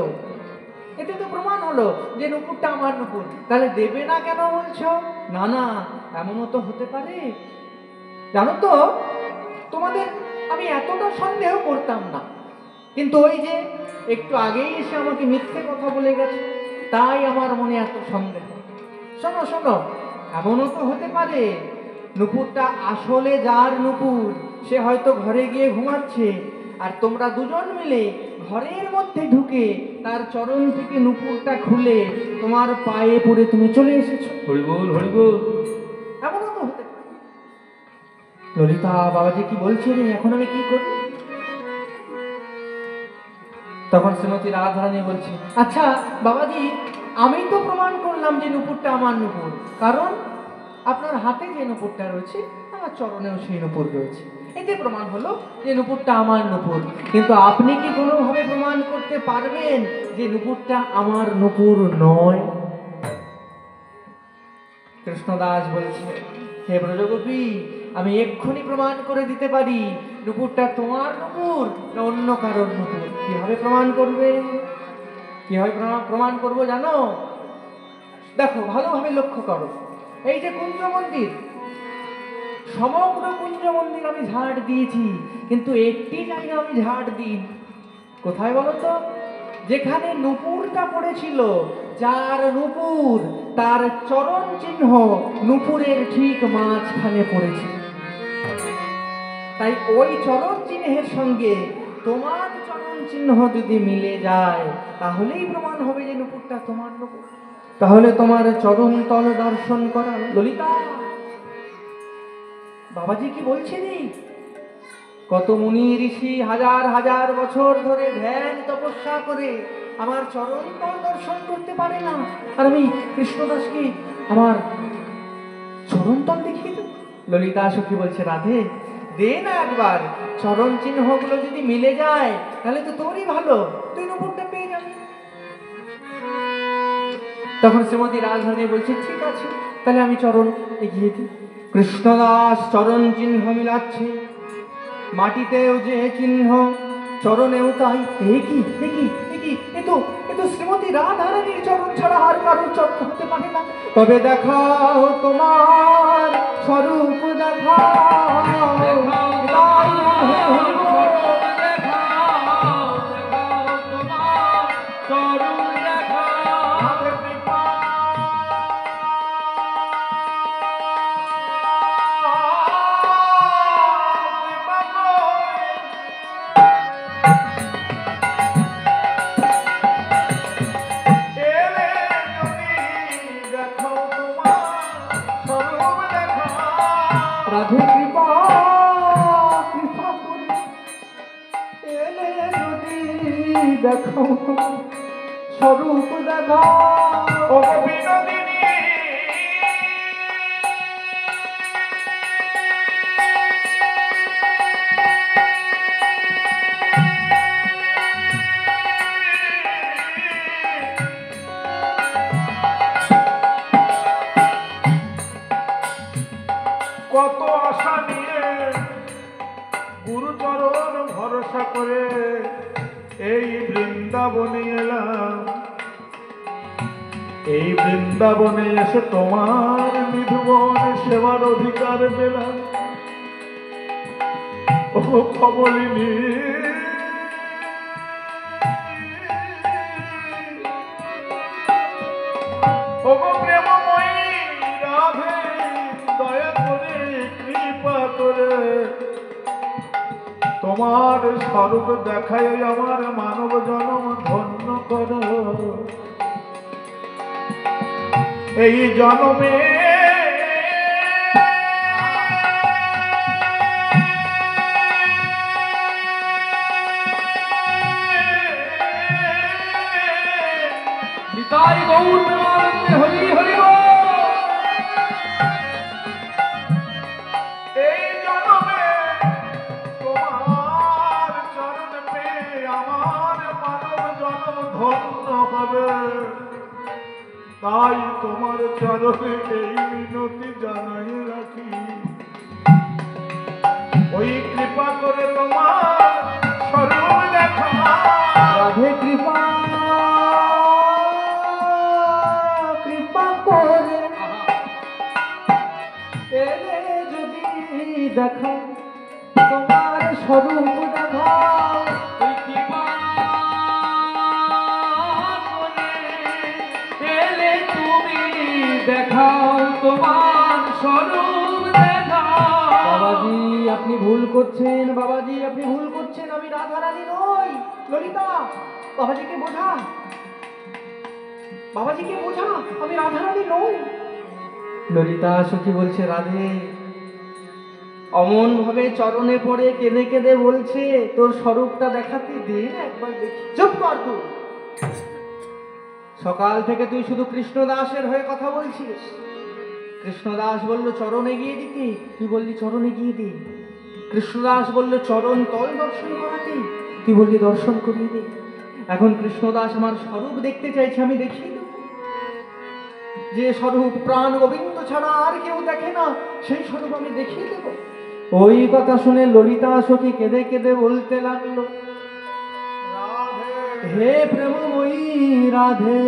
এতে তো প্রমাণ হলো যে নুপুরটা আমার নুপুর, তাহলে দেবে না কেন বলছো? না না, এমনও তো হতে পারে। জানো তো, তোমাদের আমি এতটা সন্দেহ করতাম না, কিন্তু ওই যে একটু আগেই এসে আমাকে মিথ্যে কথা বলে গেছে, তাই আমার মনে এত সন্দেহ। শোনো শোনো, এমনও তো হতে পারে নুপুরটা আসলে যার নুপুর সে হয়তো ঘরে গিয়ে ঘুমাচ্ছে, আর তোমরা দুজন মিলে ঘরের মধ্যে ঢুকে তার চরণ থেকে নুপুরটা খুলে তোমার পায়ে পড়ে তুমি চলে এসেছো। হরি বল হরি বল। এমনও তো হতে পারে। ললিতা বাবাজি কি বলছে রে, এখন আমি কি করি? তখন শ্রীমতী রাধারানী বলছে, আচ্ছা বাবাজি, আমি তো প্রমাণ করলাম যে নুপুরটা আমার নুপুর, কারণ আপনার হাতে যে নুপুরটা রয়েছে আমার চরণেও সেই নুপুর রয়েছে, এতে প্রমাণ হলো যে নুপুরটা আমার নুপুর। কিন্তু আপনি কি কোনোভাবে প্রমাণ করতে পারবেন যে নুপুরটা আমার নুপুর নয়? কৃষ্ণদাস বলছে, হে ব্রজগোপী, আমি এক্ষুনি প্রমাণ করে দিতে পারি নুপুরটা তোমার নুপুর না অন্য কারোর নুপুর। কিভাবে প্রমাণ করবে? কিভাবে প্রমাণ করবো জানো? দেখো, ভালোভাবে লক্ষ্য করো, এই যে কুঞ্জ মন্দির, সমগ্র কুঞ্জ মন্দির আমি ঝাড় দিয়েছি, কিন্তু একটি জায়গা আমি ঝাড় দিই। কোথায় বলো তো? যেখানে নুপুরটা পড়েছিল, যার নুপুর তার চরণ চিহ্ন নুপুরের ঠিক মাঝখানে পড়েছে। তাই ওই চরণ চিহ্নের সঙ্গে তোমার চরণ চিহ্ন যদি মিলে যায় তাহলেই প্রমাণ হবে যে নুপুরটা তোমার নুপুর। তাহলে তোমার চরণ তল দর্শন করা। ললিতা বাবাজি কি বলছেন? কত মুনি ঋষি হাজার হাজার বছর ধরে ধ্যান তপস্যা করে আমার চরণ তল দর্শন করতে পারে না, আর আমি কৃষ্ণদাসকে আমার চরণ তল দেখিয়ে দেব? ললিতা সখী বলছে, রাধে দে না একবার, চরণ চিহ্নগুলো যদি মিলে যায় তাহলে তো তোরই ভালো, তুই নুপুরটা পেয়ে যাবি। তখন শ্রীমতী রাধারানী বলছে, ঠিক আছে, তাহলে আমি চরণ এগিয়ে দিই। কৃষ্ণদাস চরণ চিহ্ন মিলাচ্ছে, মাটিতেও যে চিহ্ন চরণেও তাই। একই একই একই, এ তো শ্রীমতী রাধারানীর চরণ ছাড়া আর কারোর চরণ হতে পারে না। তবে দেখাও তোমার স্বরূপ, দেখাও এলে যদি দেখো স্বরূপ দেখা ও বিনোদিনী কত আশা নিয়ে গুরুচরণ ভরসা করে এই বৃন্দাবনে এলাম। এই বৃন্দাবনে এসে তোমার নিধুবন সেবার অধিকার পেলাম। ও কমলিনী ও প্রেমময়ী রাধে, দয়া করে কৃপা করে তোমার স্বরূপ দেখায় আমার মানব জনম ধন্য করো। এই জনমে নিতাই গৌর প্রেমানন্দে হরি হরি বল। এই জনমে তোমার চরণ পেয়ে আমার মানব জনম ধন্য হবে। তাই তোমার চরণে এই মিনতি জানাই রাখি, ওই কৃপা করে তোমার স্বরূপ দেখা। রাধে কৃপা কৃপা করে এলে যদি দেখো তোমার স্বরূপ দেখা ওই কৃপা করে এলে তুমি দেখাও তোমার স্বরূপ দেখাও। বাবাজি আপনি ভুল করছেন, বাবাজি আপনি ভুল করছেন, আমি রাধারানী নই। ললিতা বাবাজিকে বোঝা, বাবাজিকে বোঝা, আমি রাধারানী নই। ললিতা সখী বলছে রাধে অমন ভাবে চরণে পড়ে কেঁদে কেঁদে বলছে তোর স্বরূপটা দেখাতে দে না একবার দেখি। চুপ কর তুই, সকাল থেকে তুই শুধু কৃষ্ণদাসের হয়ে কথা বলছিস। কৃষ্ণদাস বলল চরণ এগিয়ে দিতে, তুই বললি চরণ এগিয়ে দি। কৃষ্ণদাস বলল চরণ তল দর্শন করাতে, তুই বললি দর্শন করিয়ে দে। এখন কৃষ্ণদাস আমার স্বরূপ দেখতে চাইছে, আমি দেখিয়ে দেব। যে স্বরূপ প্রাণ গোবিন্দ ছাড়া আর কেউ দেখে না, সেই স্বরূপ আমি দেখিয়ে দেব। ওই কথা শুনে ললিতা সখী কেঁদে কেঁদে বলতে লাগলো হে প্রেমময়ী রাধে,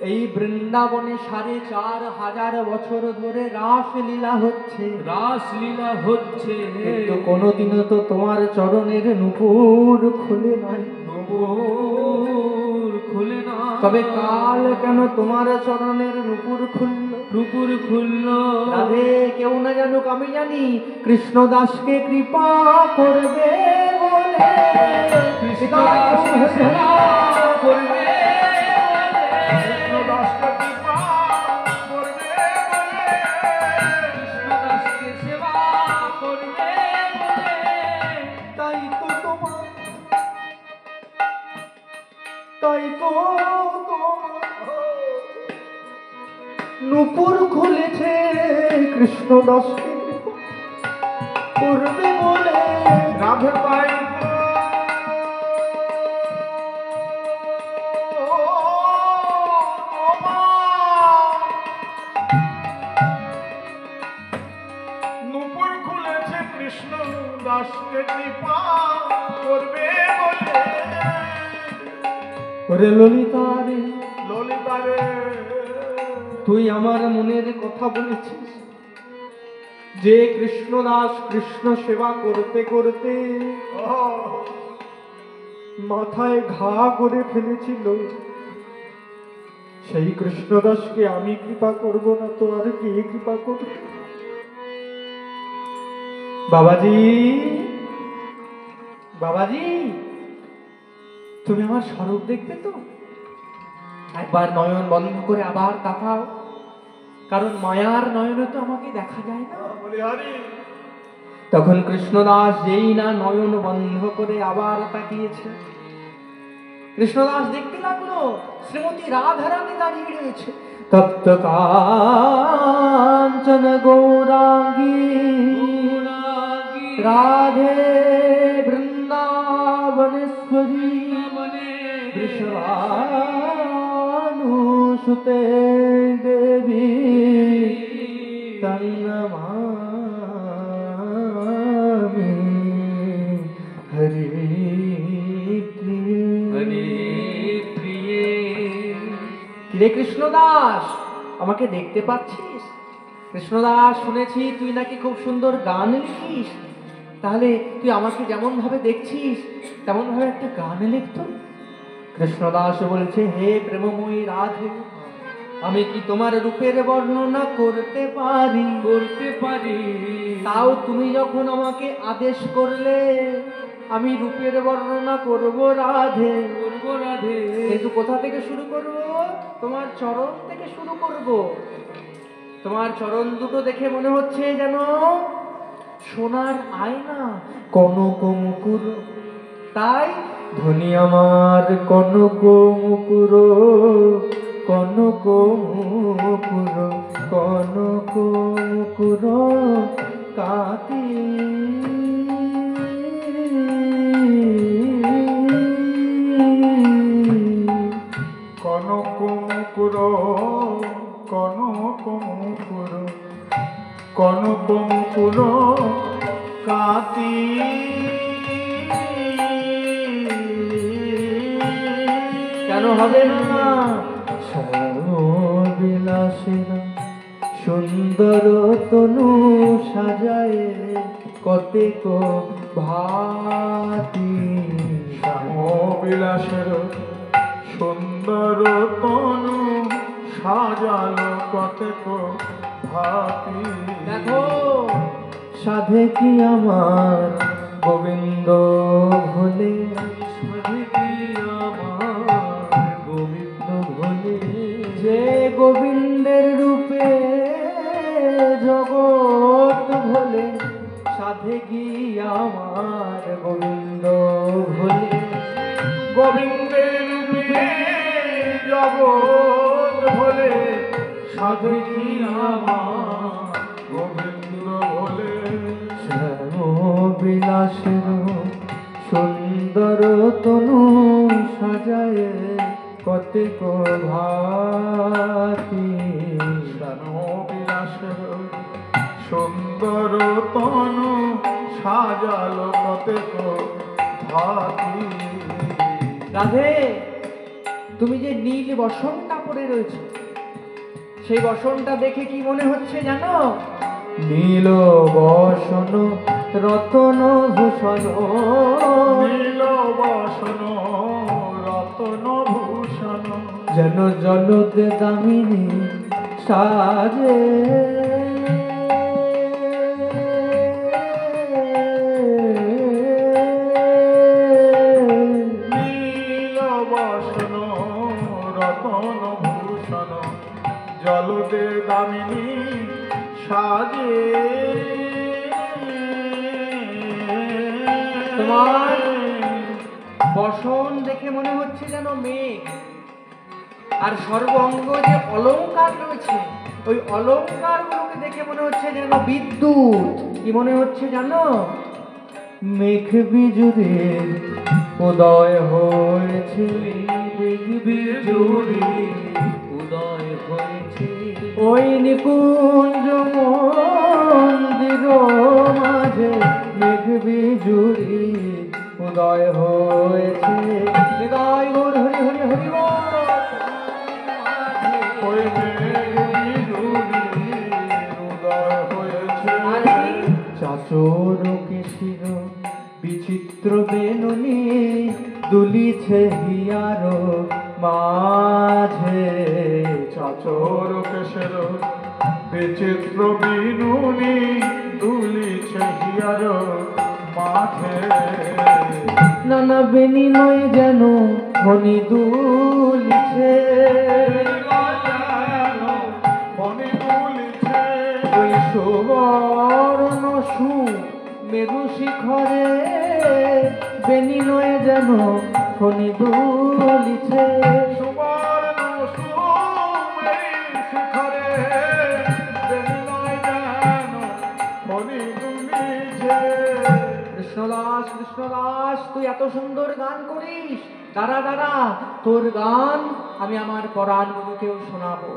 এই বৃন্দাবনে ৪,৫০০ বছর ধরে রাসলীলা হচ্ছে। রাসলীলা হচ্ছে কিন্তু কোনোদিনও তো তোমার চরণের নূপুর খুলে নাই। নূপুর খুলে না, তবে কাল কেন তোমার চরণের নূপুর খুলল? নূপুর খুলল রাধে কেউ না জানুক, আমি জানি কৃষ্ণদাসকে কৃপা করবে বলে। কৃষ্ণদাসকে সেবা করবে কৃষ্ণদাসকে কৃপা করবে বলে, কৃষ্ণদাসকে সেবা করবে বলে। তাই তো তোমার, তাই তো নূপুর খুলেছে কৃষ্ণদাসকে করবে বলে। রাধে তাই নূপুর খুলেছে কৃষ্ণ দাসকে কৃপা করবে বলে। ওরে ললিতা রে, ললিতারে তুই আমার মনের কথা বলেছিস যে কৃষ্ণদাস কৃষ্ণ সেবা করতে করতে মাথায় ঘা করে ফেলেছিল। সেই কৃষ্ণদাসকে আমি কৃপা করব না তো আর কে কৃপা করবে? বাবাজি, বাবাজি তুমি আমার স্বরূপ দেখবে তো? একবার নয়ন বন্ধ করে আবার তাকাও, কারণ মায়ার নয়নে তো আমাকে দেখা যায় না। বলি হরি তখন কৃষ্ণদাস যেই না নয়ন বন্ধ করে আবার তাকিয়েছে, কৃষ্ণদাস দেখতে লাগলো শ্রীমতী রাধারানী দাঁড়িয়ে রয়েছে। তপ্ত কাঞ্চন গৌরাঙ্গী রাধে বৃন্দাবনেশ্বরী বৃষভানুসুতে দেবী তন্নমামি হরি প্রিয়ে। কিরে কৃষ্ণদাস, আমাকে দেখতে পাচ্ছিস? কৃষ্ণদাস, শুনেছি তুই নাকি খুব সুন্দর গান লিখিস, তাহলে তুই আমাকে যেমন ভাবে দেখছিস তেমন ভাবে একটা গান লিখতো। কৃষ্ণদাস বলছে, হে প্রেমময়ী রাধে, আমি কি তোমার রূপের বর্ণনা করতে পারি? তাও তুমি যখন আমাকে আদেশ করলে আমি রূপের বর্ণনা করব রাধে। কিন্তু কোথা থেকে শুরু করব? তোমার চরণ থেকে শুরু করব। তোমার চরণ দুটো দেখে মনে হচ্ছে যেন সোনার আয়না, কনক মুকুর। তাই ধনী আমার কনক মুকুর, কনক মুকুর, কনক মুকুর কাতি কনক মুকুর, কনক মুকুর, কনক মুকুর কাতি। কেন হবে না? সর্ববিলাসের সুন্দর তনু সাজায় কতেক ভাতি। শ্যামবিলাসের সুন্দর তনু সাজালো কতেক ভাতি। দেখো সাধে কি আমার গোবিন্দ ভোলে, সাধে কি আমার গোবিন্দ ভোলে, যে গোবিন্দের রূপে জগৎ ভোলে, সাধে কি আমার গোবিন্দ ভোলে। গোবিন্দের রূপে জগৎ ভোলে, সাধু কি আমার গোবিন্দ ভোলে। শ্যামবিলাসের সুন্দর তনু সাজায় কতেক ভাতি। শ্যামবিলাসের সুন্দর তনু সাজালো কতেক ভাতি। রাধে, তুমি যে নীল বসনটা পরে রয়েছে, সেই বসনটা দেখে কি মনে হচ্ছে জানো? নীল বসন রতন ভূষণ, নীল বসন রতন ভূষণ, যেন জলতে দামিনী সাজে। নীল বসন রতন ভূষণ, জলদে দামিনী সাজে। তোমার বসন দেখে মনে হচ্ছে যেন মেঘ, আর সর্বাঙ্গ যে অলংকার রয়েছে ওই অলংকার গুলোকে দেখে মনে হচ্ছে যেন বিদ্যুৎ। কি মনে হচ্ছে জানো? মেঘ বিজুরির উদয় হয়েছে, মেঘ বিজুরির উদয় হয়েছে, ওই নিকুঞ্জ মন্দির মাঝে মেঘ বিজুরির উদয় হয়েছে। হৃদয় গৌর হরি হরি হরি বল। ওই মেঘ উদয় হয়েছে। আর কি? চাচর কেশির বিচিত্র বেনুনি দুলিছে হিয়ার মাঝে। চাচর কেশের বিচিত্র বিনুনি দুলিছে হিয়ার মাঝে। নানা বিনিময় যেন ধনী দুলিছে, মনে দুলিছে। ওই সুবর্ণ সু মেরু শিখরে বেনি নয় যেন ফণি দুলিছে। সুবর্ণ সুমেরু শিখরে বেনি নয় যেন ফণি দুলিছে। কৃষ্ণদাস কৃষ্ণদাস, তুই এত সুন্দর গান করিস, দাঁড়া দাঁড়া, তোর গান আমি আমার পরাণগুলোকেও শোনাবো।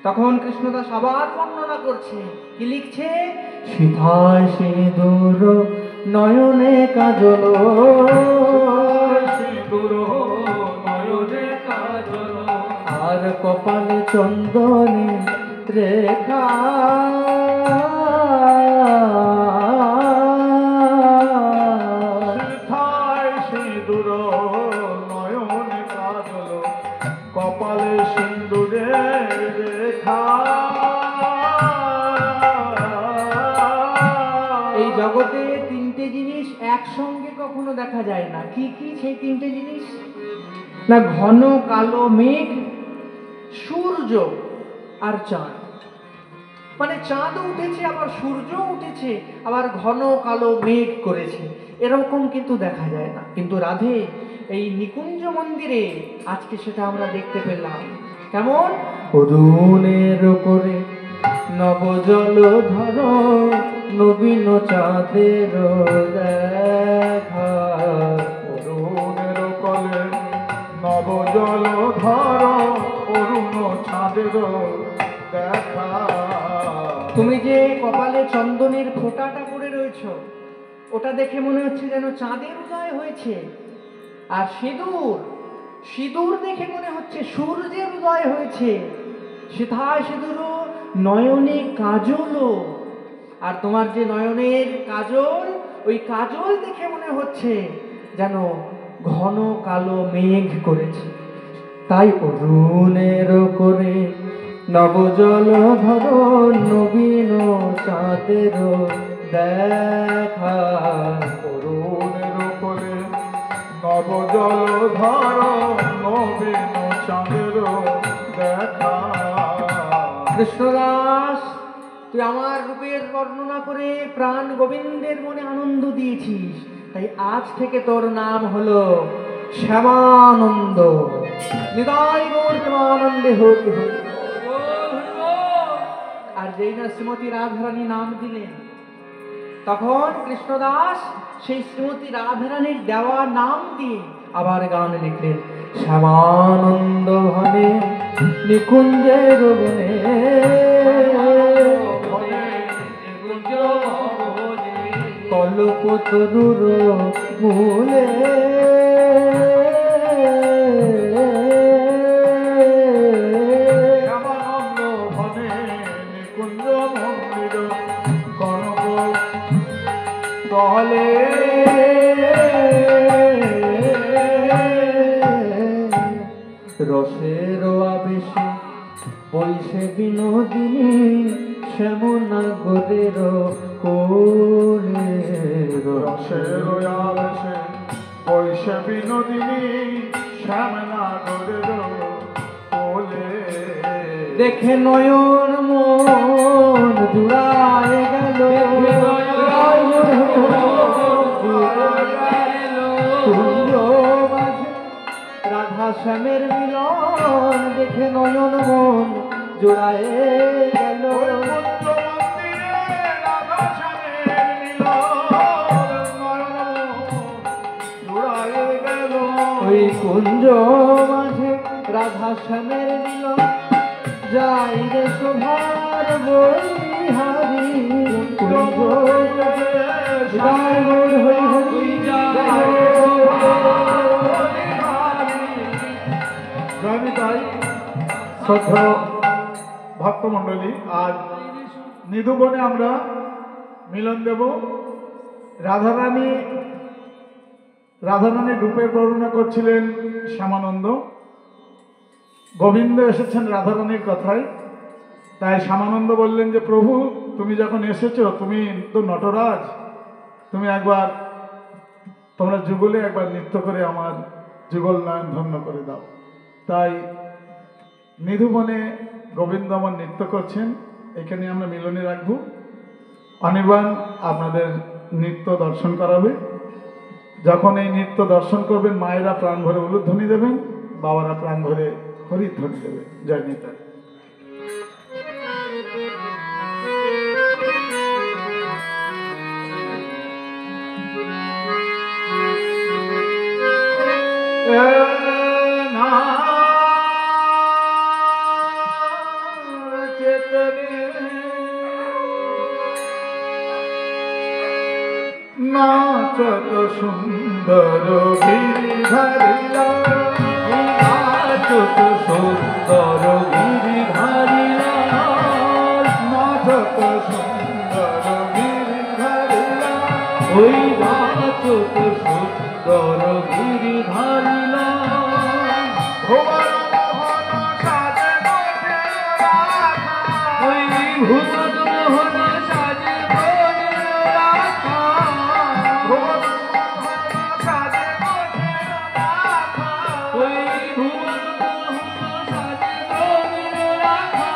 তখন কৃষ্ণদাস আবার বর্ণনা করছে, কি লিখছে? সিথায় সিঁদুর নয়নে কাজল, সিঁদুর নয়নে কাজল, আর কপালে চন্দনে রেখা। সিথায় সিঁদুর নয়নে কাজল, কপালে সিঁদুরের রেখা। এই জগতে তিনটে জিনিস একসঙ্গে কখনো দেখা যায় না। কি কি সেই তিনটে জিনিস? না ঘন কালো মেঘ, সূর্য আর চাঁদ। মানে চাঁদও উঠেছে, আবার সূর্য উঠেছে, আবার ঘন কালো মেঘ করেছে, এরকম কিন্তু দেখা যায় না। কিন্তু রাধে এই নিকুঞ্জ মন্দিরে আজকে সেটা আমরা দেখতে পেলাম। কেমন? অরুণের করে নবজল ধর, নবীন চাঁদের দেখা। অরুণের কলে নবজল ধর, অরুণ চাঁদের দেখা। তুমি যে কপালে চন্দনের ফোঁটাটা পরে রয়েছ, ওটা দেখে মনে হচ্ছে যেন চাঁদের উদয় হয়েছে। আর সিঁদুর, সিঁদুর দেখে মনে হচ্ছে সূর্যের উদয় হয়েছে। সিথায় সিঁদুর নয়নে কাজল, আর তোমার যে নয়নের কাজল, ওই কাজল দেখে মনে হচ্ছে যেন ঘন কালো মেঘ করেছে। তাই অরুণের করে নবজল ধর, নবীন চাঁদের দেখা। অরুণের কোলে নবজল ধর, নবীন চাঁদের দেখা। কৃষ্ণদাস, তুই আমার রূপের বর্ণনা করে প্রাণ গোবিন্দের মনে আনন্দ দিয়েছিস, তাই আজ থেকে তোর নাম হলো শ্যামানন্দ। নিতাই গৌর প্রেমানন্দে হরি হরি। আর যেই না শ্রীমতী রাধারানী নাম দিলেন, তখন কৃষ্ণদাস সেই শ্রীমতী রাধারানীর দেওয়া নাম দিয়ে আবার গান লিখলেন। শ্যামানন্দ ঘনে নিকুঞ্জের বনে, কল্পতরুর মূলে, শ্যামানন্দ ভনে নিকুঞ্জ মন্দির, কনক তলে রসের আবেশে বৈশে বিনোদিনী, শ্যামনাগরের কোলে। রসের আবেশে বৈশে বিনোদিনী, শ্যামনাগরের কোলে। দেখে নয়ন মন জুড়ায় গেল, কুঞ্জ মাঝে রাধা শ্যামের মিলন, দেখে নয়ন মন জুড়ায় গেল। ওই কুঞ্জ মাঝে রাধা শ্যামের মিলন, যাই রে শোভার বলিহারি। কুঞ্জ জয় গৌর হরি হরি, জয়নিতাই শ্রদ্ধা ভক্তমণ্ডলী, আজ নিধুবনে আমরা মিলন দেব। রাধারানীর রূপের বর্ণনা করছিলেন শ্যামানন্দ। গোবিন্দ এসেছেন রাধারানীর কথায়, তাই শ্যামানন্দ বললেন যে প্রভু তুমি যখন এসেছো, তুমি তো নটরাজ, তুমি একবার তোমরা যুগলে একবার নৃত্য করে আমার যুগল নয়ন ধন্য করে দাও। তাই নিধুবনে গোবিন্দ আমার নৃত্য করছেন, এখানে আমরা মিলনে রাখবো। অনির্বাণ আপনাদের নৃত্য দর্শন করাবে। যখন এই নৃত্য দর্শন করবেন মায়েরা প্রাণ ভরে উলুধ্বনি দেবেন, বাবারা প্রাণ ভরে হরিধ্বনি দেবেন। জয় নিতাই। নাচত সুন্দর গিরিধারিলা, নাচত সুন্দর গিরিধারিলা, নাচত সুন্দর গিরিধারিলা, ওই নাচত সুন্দর গিরিধারিলা। ভুবন মোহন সাজে বসে রাখা, ওই ভুবন মোহন সাজে বনে রাখা, ভুবন মোহন সাজে বসে রাখা, ওই ভুবন মোহন সাজে বনে রাখা।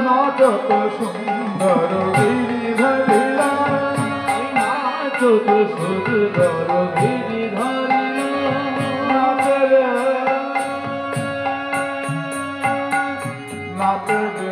নাচত সুন্দর গিরিধারিলা, ওই নাচত সুন্দর গিরিধারিলা। নাচে রে নাচে রে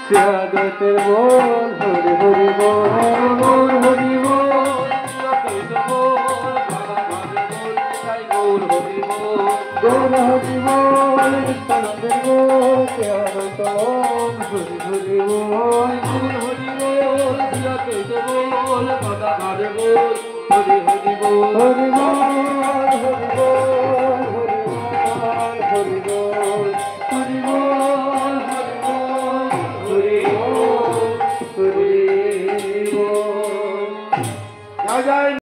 স্বাগতের বল হরি হরি বল হরি বল, গৌর হরি বল নিত্যানন্দের বল, স্বাগত হরি হরি বল হরি বল, বল পদাঘাট বল হরি হরি বল হরি বল হরি বল হরি বল হরি বল।